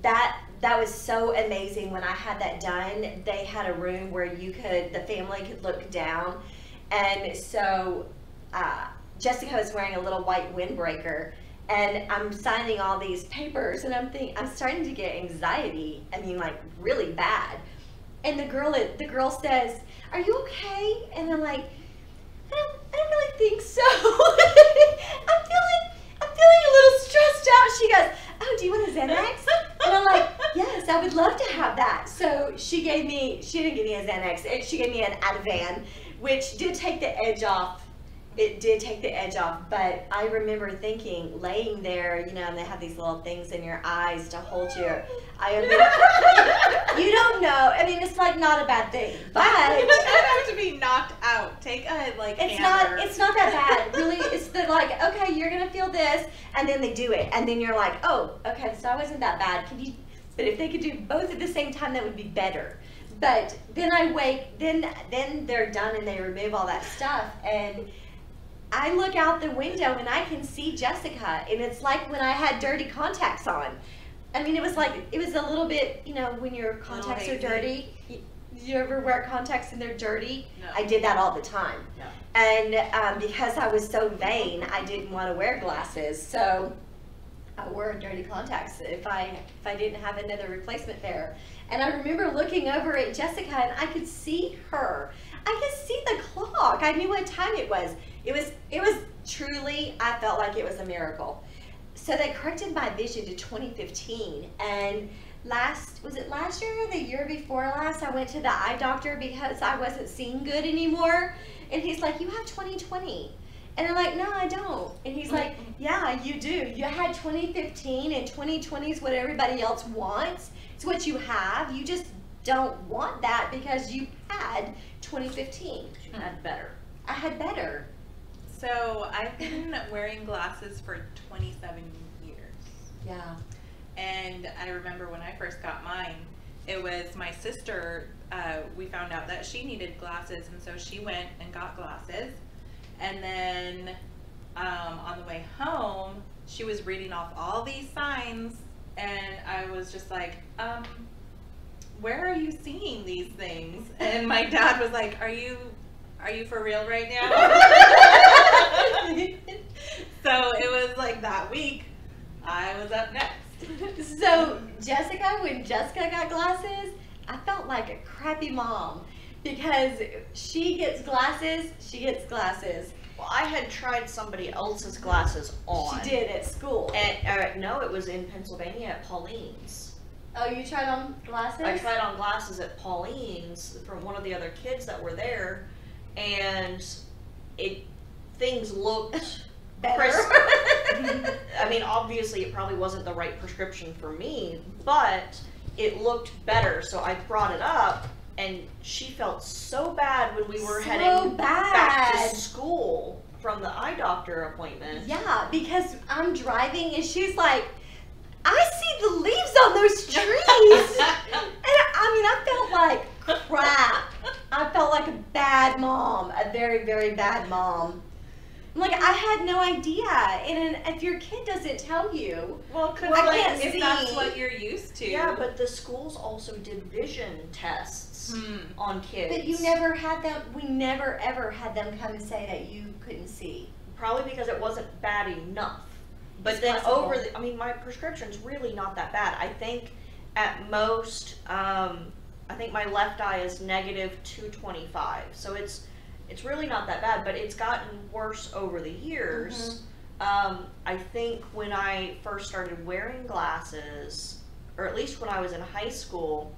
That was so amazing. When I had that done, they had a room where the family could look down, and so Jessica was wearing a little white windbreaker, and I'm signing all these papers, and I'm starting to get anxiety. I mean, like really bad. And the girl says, "Are you okay?" And I'm like, I don't really think so. I'm feeling a little stressed out. She goes, "Oh, do you want a Xanax?" And I'm like, "Yes, I would love to have that." So she didn't give me a Xanax. She gave me an Ativan, which did take the edge off. It did take the edge off, but I remember thinking, laying there, and they have these little things in your eyes to hold you. You don't know. I mean, it's like not a bad thing, but you don't have to be knocked out. Take a hammer. It's not that bad, really. It's like, okay, you're gonna feel this, and then they do it, and then you're like, oh, okay, so I wasn't that bad. But if they could do both at the same time, that would be better. But then I wake, then they're done and they remove all that stuff, and I look out the window and I can see Jessica, and it's like when I had dirty contacts on. I mean, it was a little bit, when your contacts are dirty. You ever wear contacts and they're dirty? No. I did that all the time. No. And because I was so vain, I didn't want to wear glasses, so I wore dirty contacts if I didn't have another replacement pair. And I remember looking over at Jessica, and I could see her. I could see the clock. I knew what time it was. It was truly, I felt like it was a miracle. So they corrected my vision to 2015, and was it last year or the year before last, I went to the eye doctor because I wasn't seeing good anymore, and he's like, "You have 20/20." And I'm like, "No, I don't." And he's like, "Yeah, you do. You had 2015, and 20/20 is what everybody else wants. It's what you have. You just don't want that because you had 2015. You had better. I had better." So I've been wearing glasses for 27 years. Yeah. And I remember when I first got mine, it was my sister, we found out that she needed glasses, and so she went and got glasses. And then on the way home, she was reading off all these signs, and I was just like, where are you seeing these things? And my dad was like, are you for real right now? So it was like that week, I was up next. So Jessica, when Jessica got glasses, I felt like a crappy mom because she gets glasses. Well, I had tried somebody else's glasses on. She did at school. And no, it was in Pennsylvania at Pauline's. Oh, you tried on glasses? I tried on glasses at Pauline's from one of the other kids that were there, and things looked better. I mean, obviously it probably wasn't the right prescription for me, but it looked better, so I brought it up, and she felt so bad when we were heading back to school from the eye doctor appointment. Yeah, because I'm driving and she's like, I see the leaves on those trees. And I mean, I felt like crap. I felt like a bad mom, a very, very bad mom. Like, I had no idea. And if your kid doesn't tell you, well, I can't if see. That's what you're used to. Yeah, but the schools also did vision tests on kids. But you never had them, we never ever had them come and say that you couldn't see. Probably because it wasn't bad enough. But It's then possible. I mean, my prescription's really not that bad. I think at most, I think my left eye is negative 225. So it's really not that bad, but it's gotten worse over the years. I think when I first started wearing glasses, or at least when I was in high school,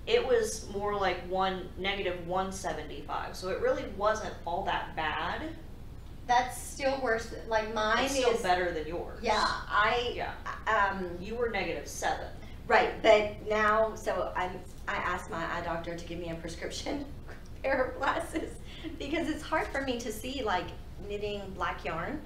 it was more like negative 175. So it really wasn't all that bad. That's still worse. Like mine It's still is better than yours. Yeah, You were -7. Right, but now, so I asked my eye doctor to give me a prescription pair of glasses because it's hard for me to see, like knitting black yarn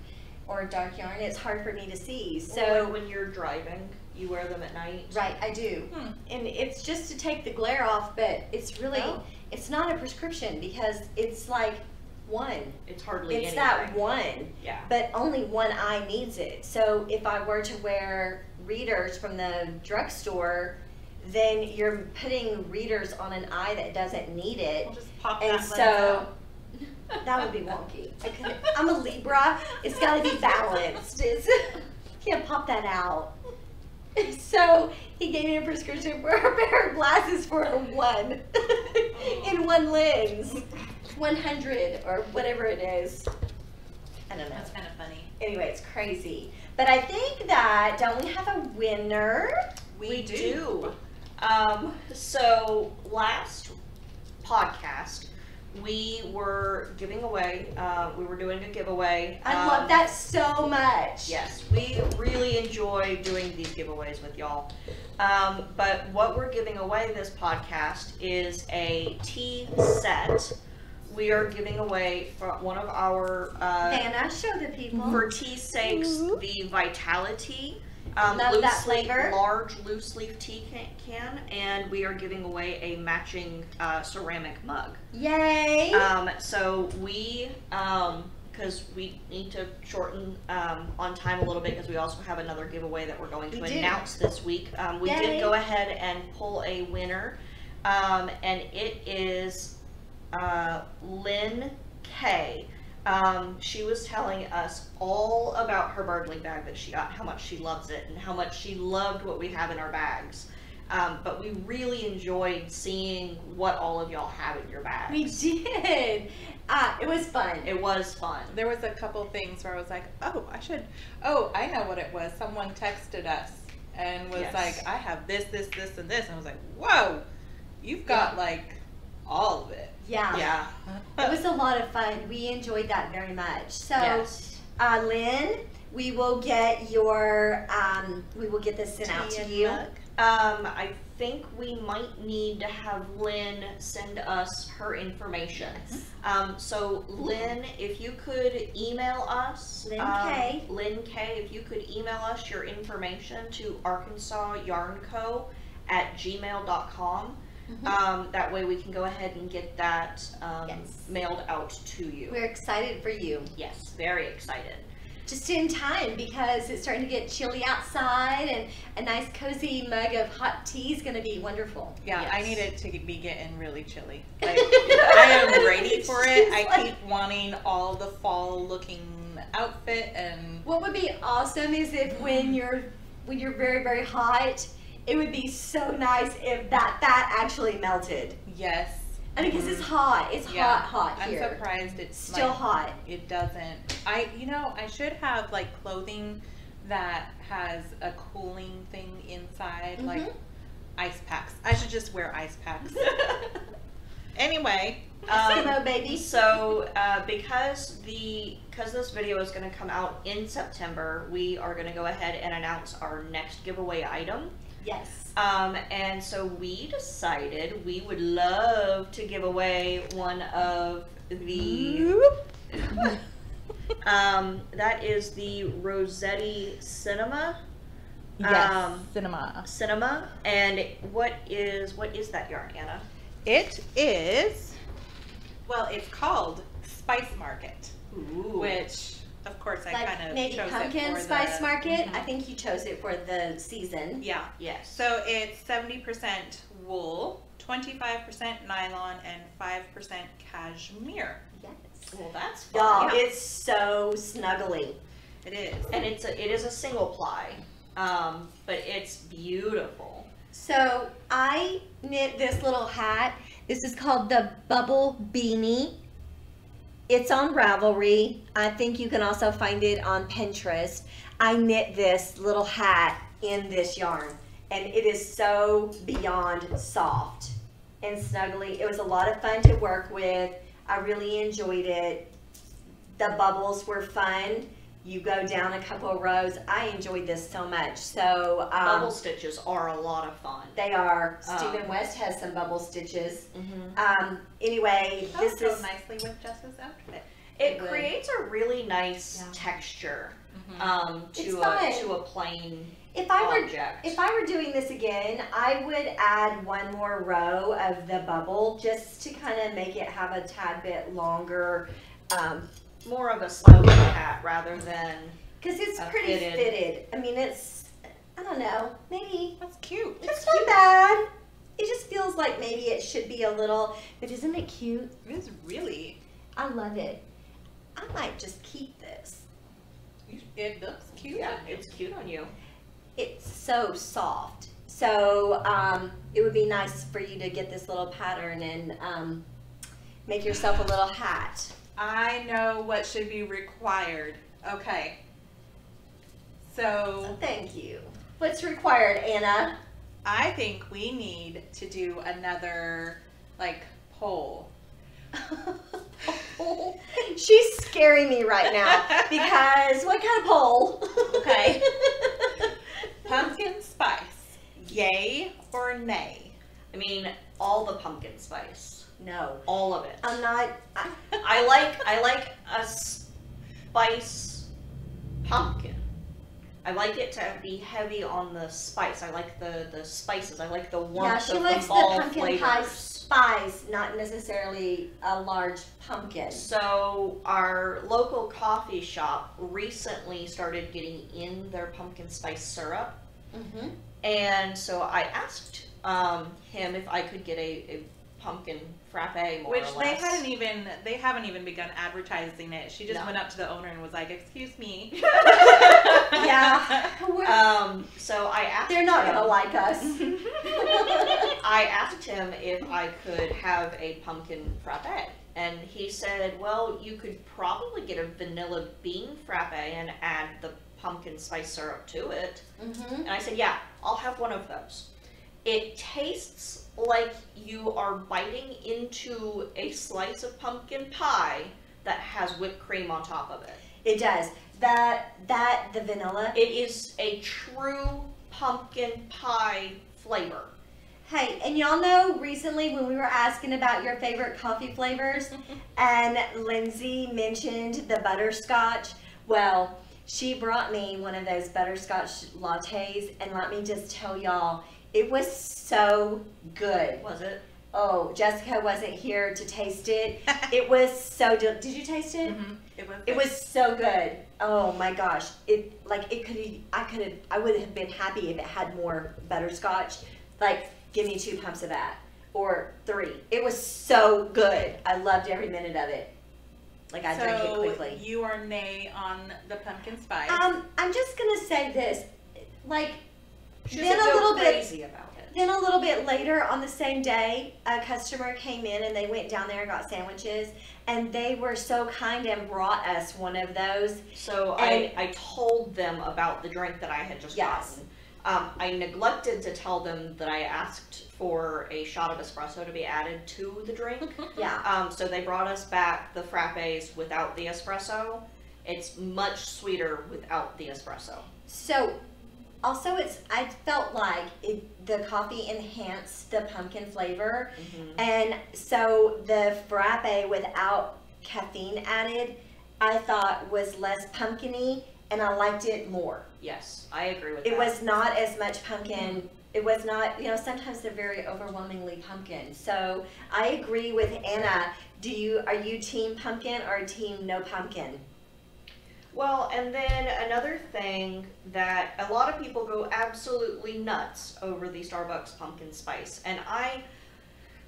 or dark yarn. It's hard for me to see. So when you're driving, you wear them at night. Right, I do, and it's just to take the glare off. But it's really, it's not a prescription because it's like one. It's hardly It's anything. that one. Yeah. But only one eye needs it. So if I were to wear readers from the drugstore, then you're putting readers on an eye that doesn't need it. We'll just pop And that lens so out. that would be wonky. I'm a Libra. It's got to be balanced. Can't pop that out. So he gave me a prescription for a pair of glasses for a one in one lens. 100 or whatever it is. I don't know. That's kind of funny. Anyway, it's crazy. But I think that, don't we have a winner? We do. So last podcast, we were giving away, we were doing a giveaway. I love that so much. Yes, we really enjoy doing these giveaways with y'all. But what we're giving away this podcast is a tea set. We are giving away for one of our Vanna, show the people. for tea sakes the Vitality Love that flavor. large loose leaf tea can, and we are giving away a matching ceramic mug. Yay! So we because we need to shorten on time a little bit because we also have another giveaway that we're going to announce this week. We Yay. did go ahead and pull a winner, and it is Lynn K. She was telling us all about her burgling bag that she got, how much she loves it, and how much she loved what we have in our bags. But we really enjoyed seeing what all of y'all have in your bags. We did. It was fun. It was fun. There was a couple things where I was like, I know what it was. Someone texted us and was like, I have this, this, this, and this. And I was like, whoa, you've got like all of it. Yeah. Yeah. It was a lot of fun. We enjoyed that very much. So, Yes. Lynn, we will get your, we will get this sent out to you. I think we might need to have Lynn send us her information. So Lynn, if you could email us, Lynn K. Lynn K, if you could email us your information to ArkansasYarnCo@gmail.com. That way we can go ahead and get that mailed out to you. We're excited for you. Yes, very excited. just in time because it's starting to get chilly outside, and a nice cozy mug of hot tea is going to be wonderful. Yeah, Yes. I need it to be getting really chilly. Like, I am ready for it. I keep wanting all the fall looking outfit, and What would be awesome is if when you're very, very hot, it would be so nice if that fat actually melted. yes. I mean, because it's hot. It's hot I'm here. surprised it's Still like, hot. It doesn't. I should have like clothing that has a cooling thing inside, like ice packs. I should just wear ice packs. Anyway, Eskimo baby. So because this video is going to come out in September, we are going to go ahead and announce our next giveaway item. Yes. And so we decided we would love to give away one of the that is the Rossetti Cinema. yes, Cinema. And what is that yarn, Anna? It is. Well, it's called Spice Market, Ooh. which, of course, I Like kind of maybe chose pumpkin it for spice the, market. I think you chose it for the season. Yeah. Yes. So it's 70% wool, 25% nylon, and 5% cashmere. Yes. Well, that's fun. Y'all, Yeah. it's so snuggly. It is. And it is a single ply, but it's beautiful. So I knit this little hat. This is called the Bubble Beanie. It's on Ravelry. I think you can also find it on Pinterest. I knit this little hat in this yarn, and it is so beyond soft and snuggly. It was a lot of fun to work with. I really enjoyed it. The bubbles were fun. You go down a couple of rows. I enjoyed this so much. So Bubble stitches are a lot of fun. they are. Stephen West has some bubble stitches. Mm-hmm. Anyway, That this would go is nicely with Jess's outfit. It would. creates a really nice Yeah. texture It's to fun. a plain if I were object. if I were doing this again, I would add one more row of the bubble just to kind of make it have a tad bit longer, More of a slouchy hat rather than because it's A pretty fitted. fitted. I mean, I don't know, maybe That's cute. it's not bad. It just feels like maybe it should be a little, but isn't it cute? It is really. I love it. I might just keep this. It looks cute. yeah, it's cute on you. It's so soft. So it would be nice for you to get this little pattern and make yourself a little hat. I know what should be required. Okay. So Thank you. What's required, Anna? I think we need to do another like poll. She's scaring me right now because what kind of poll? Okay. Pumpkin spice, yay or nay? I mean, all the pumpkin spice, No, all of it. I'm not. I like a spice pumpkin. I like it to be heavy on the spice. I like the spices. I like the Yeah, warmth she of likes the the fall pumpkin flavors. pie spice, not necessarily a large pumpkin. So our local coffee shop recently started getting in their pumpkin spice syrup, Mm-hmm. and so I asked him if I could get a pumpkin frappe, more Which or less. they haven't even begun advertising it. She just No. went up to the owner and was like, "Excuse me." Yeah, So I asked they're not him, gonna like us. I asked him if I could have a pumpkin frappe, and he said, well, you could probably get a vanilla bean frappe and add the pumpkin spice syrup to it. Mm-hmm. And I said, yeah, I'll have one of those. It tastes like you are biting into a slice of pumpkin pie that has whipped cream on top of it. It does. The vanilla. It is a true pumpkin pie flavor. Hey, and y'all know recently when we were asking about your favorite coffee flavors and Lindsay mentioned the butterscotch, well, she brought me one of those butterscotch lattes, and let me just tell y'all, it was so good. Was it? Oh, Jessica wasn't here to taste it. It was so did you taste it? Mm-hmm. It was. It was so good. Oh my gosh! I would have been happy if it had more butterscotch. Like, give me 2 pumps of that, or 3. It was so good. I loved every minute of it. Like, I drank it quickly. You are nay on the pumpkin spice. I'm just gonna say this, like, She then doesn't a go little bit. crazy about it. Then a little bit later on the same day, a customer came in and they went down there and got sandwiches, and they were so kind and brought us one of those. So And- I told them about the drink that I had just Yes. gotten. I neglected to tell them that I asked for a shot of espresso to be added to the drink. Yeah. So they brought us back the frappes without the espresso. It's much sweeter without the espresso. So, also I felt like the coffee enhanced the pumpkin flavor, and so the frappe without caffeine added, I thought was less pumpkin-y, and I liked it more. Yes, I agree with that. It was not as much pumpkin. It was not, sometimes they're very overwhelmingly pumpkin. So I agree with Anna. Are you team pumpkin or team no pumpkin? Well, and then another thing that a lot of people go absolutely nuts over the Starbucks pumpkin spice, and I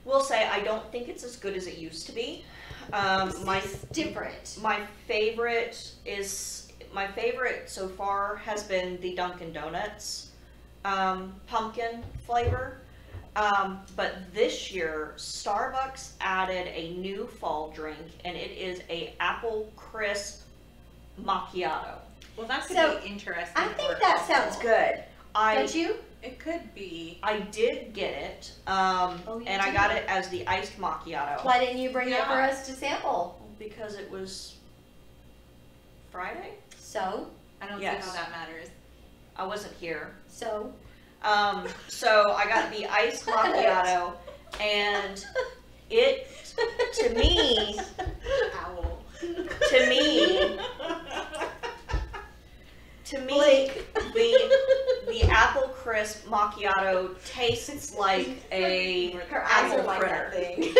will say I don't think it's as good as it used to be. It's different. My favorite so far has been the Dunkin' Donuts pumpkin flavor. But this year, Starbucks added a new fall drink, and it is a apple crisp macchiato. Well, that could So, be interesting. I think for that us sounds all. good. Don't you? It could be. I did get it, you and I did? got it as the iced macchiato. Why didn't you bring it Yeah. for us to sample? Because it was Friday? So? I don't Yes. see how that matters. I wasn't here. So? So I got the iced macchiato, and it, to me, Owl. to me, the apple crisp macchiato tastes like a Her eyes are apple like fritter. that thing.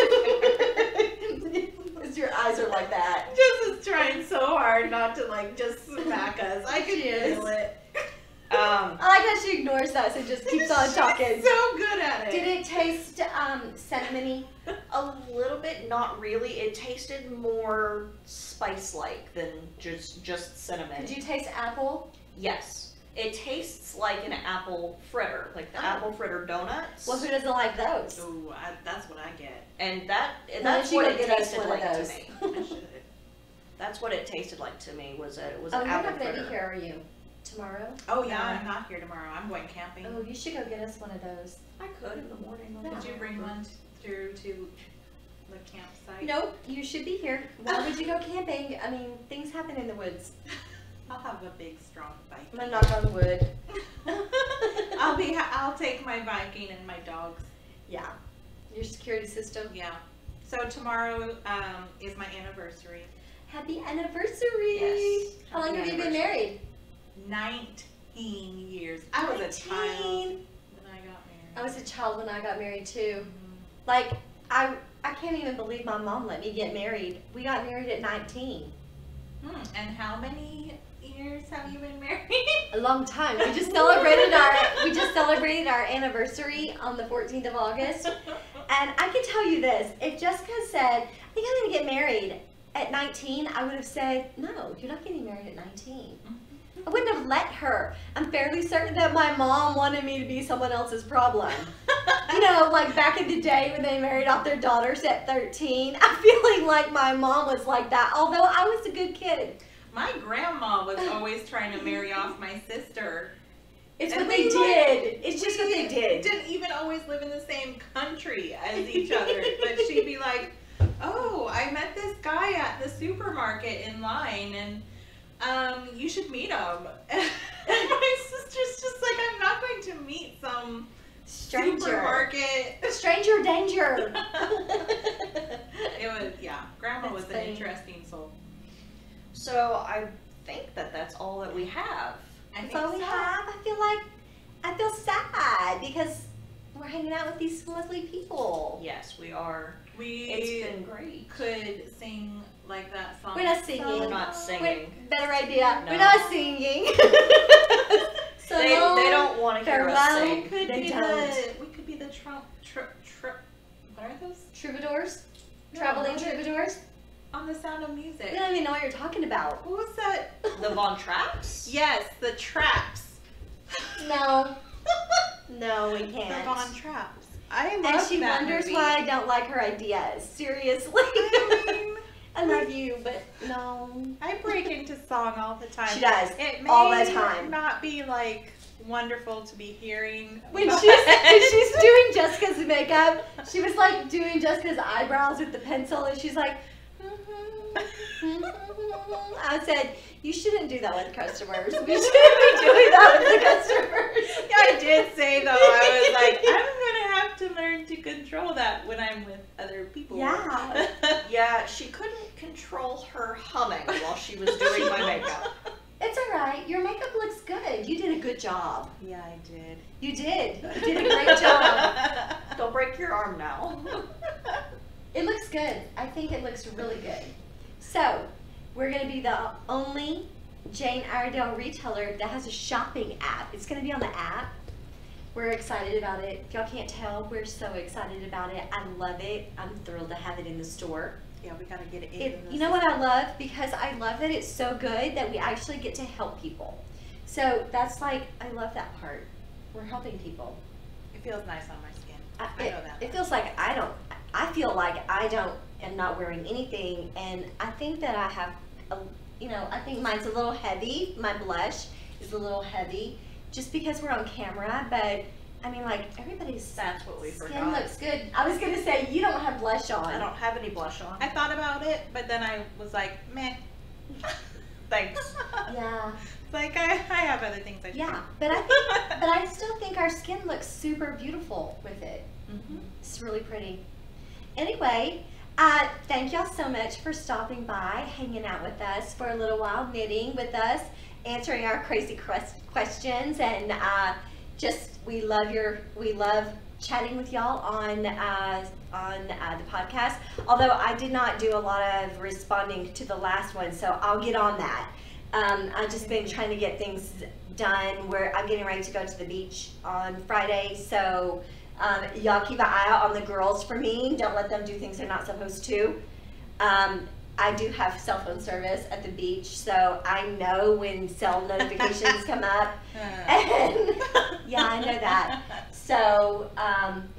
Your eyes are like that. Jess is trying so hard not to just smack us. I can feel it. I like how she ignores us and just keeps on talking. She's so good at it. Did it taste cinnamony? A little bit, not really. It tasted more spice-like than just cinnamon. Did you taste apple? Yes. It tastes like an apple fritter, like the Oh. apple fritter donuts. Well, who doesn't like those? Ooh, that's what I get. And Why that's don't you what go it get us tasted one of like to those? me. I should. That's what it tasted like to me. Was Oh, an you're apple not going fritter. to be here, are you? Tomorrow? Oh yeah, No. I'm not here tomorrow. I'm going camping. Oh, you should go get us one of those. I could in the morning. Yeah. Did you bring one through to the campsite? Nope, you should be here. Why would you go camping? I mean, things happen in the woods. I'll have a big, strong Viking. I'm gonna knock on wood. I'll take my Viking and my dogs. Yeah. Your security system. Yeah. So tomorrow is my anniversary. Happy anniversary! Yes. How long Happy have you been anniversary. married? 19 years. I was a child 19. when I got married. I was a child when I got married too. Mhm. Like, I can't even believe my mom let me get married. We got married at 19. And how many years have you been married? A long time. We just celebrated our anniversary on the 14th of August. And I can tell you this, if Jessica said, I think I'm gonna get married at 19, I would have said, no, you're not getting married at 19. I wouldn't have let her. I'm fairly certain that my mom wanted me to be someone else's problem. You know, like back in the day when they married off their daughters at 13. I'm feeling like my mom was like that, although I was a good kid. My grandma was always trying to marry off my sister. It's And what they we, did. It's just what they we did. Didn't even always live in the same country as each other. But she'd be like, oh, I met this guy at the supermarket in line and you should meet him. And my sister's just like, I'm not going to meet some Stranger. supermarket. Stranger danger. It was, yeah, grandma was That's an funny. interesting soul. So I think that's all that we have. I That's think all we so. have. I feel sad because we're hanging out with these lovely people. Yes, we are. It's been great. Could sing like that song. We're not singing. We're not singing. Better idea. No. We're not singing. So They don't want to hear us farewell. sing. We could They be don't. we could be the what are those? Troubadours? No, Traveling what are- troubadours? On The Sound of Music. We don't even know what you're talking about. What was that? The Von Traps? Yes, the Traps. No. No, we The can't. Von Traps. I love And she that wonders movie. why I don't like her ideas. Seriously. I mean, I love you, but no. I break into song all the time. She does. It may All the time. not be like wonderful to be hearing. When but- she's doing Jessica's makeup, she was like doing Jessica's eyebrows with the pencil, and she's like, I said, you shouldn't do that with customers. We shouldn't be doing that with the customers. Yeah, I did say though, I was like, I'm gonna have to learn to control that when I'm with other people. Yeah. Yeah, she couldn't control her humming while she was doing my makeup. It's all right. Your makeup looks good. You did a good job. Yeah, I did. You did. You did a great job. Don't break your arm now. It looks good. I think it looks really good. So, we're going to be the only Jane Iredale retailer that has a shopping app. It's going to be on the app. We're excited about it. If y'all can't tell, we're so excited about it. I love it. I'm thrilled to have it in the store. Yeah, we gotta get it in. You know what I love? Because I love that it's so good that we actually get to help people. So that's like, I love that part. We're helping people. It feels nice on my skin. I know that. It feels like I feel like am not wearing anything, and I think that I have, I think mine's a little heavy. My blush is a little heavy, just because we're on camera, but I mean, like, everybody's That's what we skin forgot. looks good. I was gonna say, you don't have blush on. I don't have any blush on. I thought about it, but then I was like, meh. Thanks. Yeah. Like I have other things I should Yeah, do. but I still think our skin looks super beautiful with it. Mhm. It's really pretty. Anyway, thank y'all so much for stopping by, hanging out with us for a little while, knitting with us, answering our crazy questions, and we love chatting with y'all on the podcast. Although I did not do a lot of responding to the last one, so I'll get on that. I've just been trying to get things done where I'm getting ready to go to the beach on Friday, so y'all keep an eye out on the girls for me. Don't let them do things they're not supposed to. I do have cell phone service at the beach, so I know when cell notifications come up. And yeah, I know that. So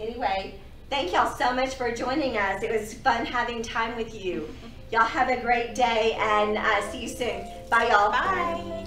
anyway, thank y'all so much for joining us. It was fun having time with you. Y'all have a great day, and see you soon. Bye, y'all. Bye.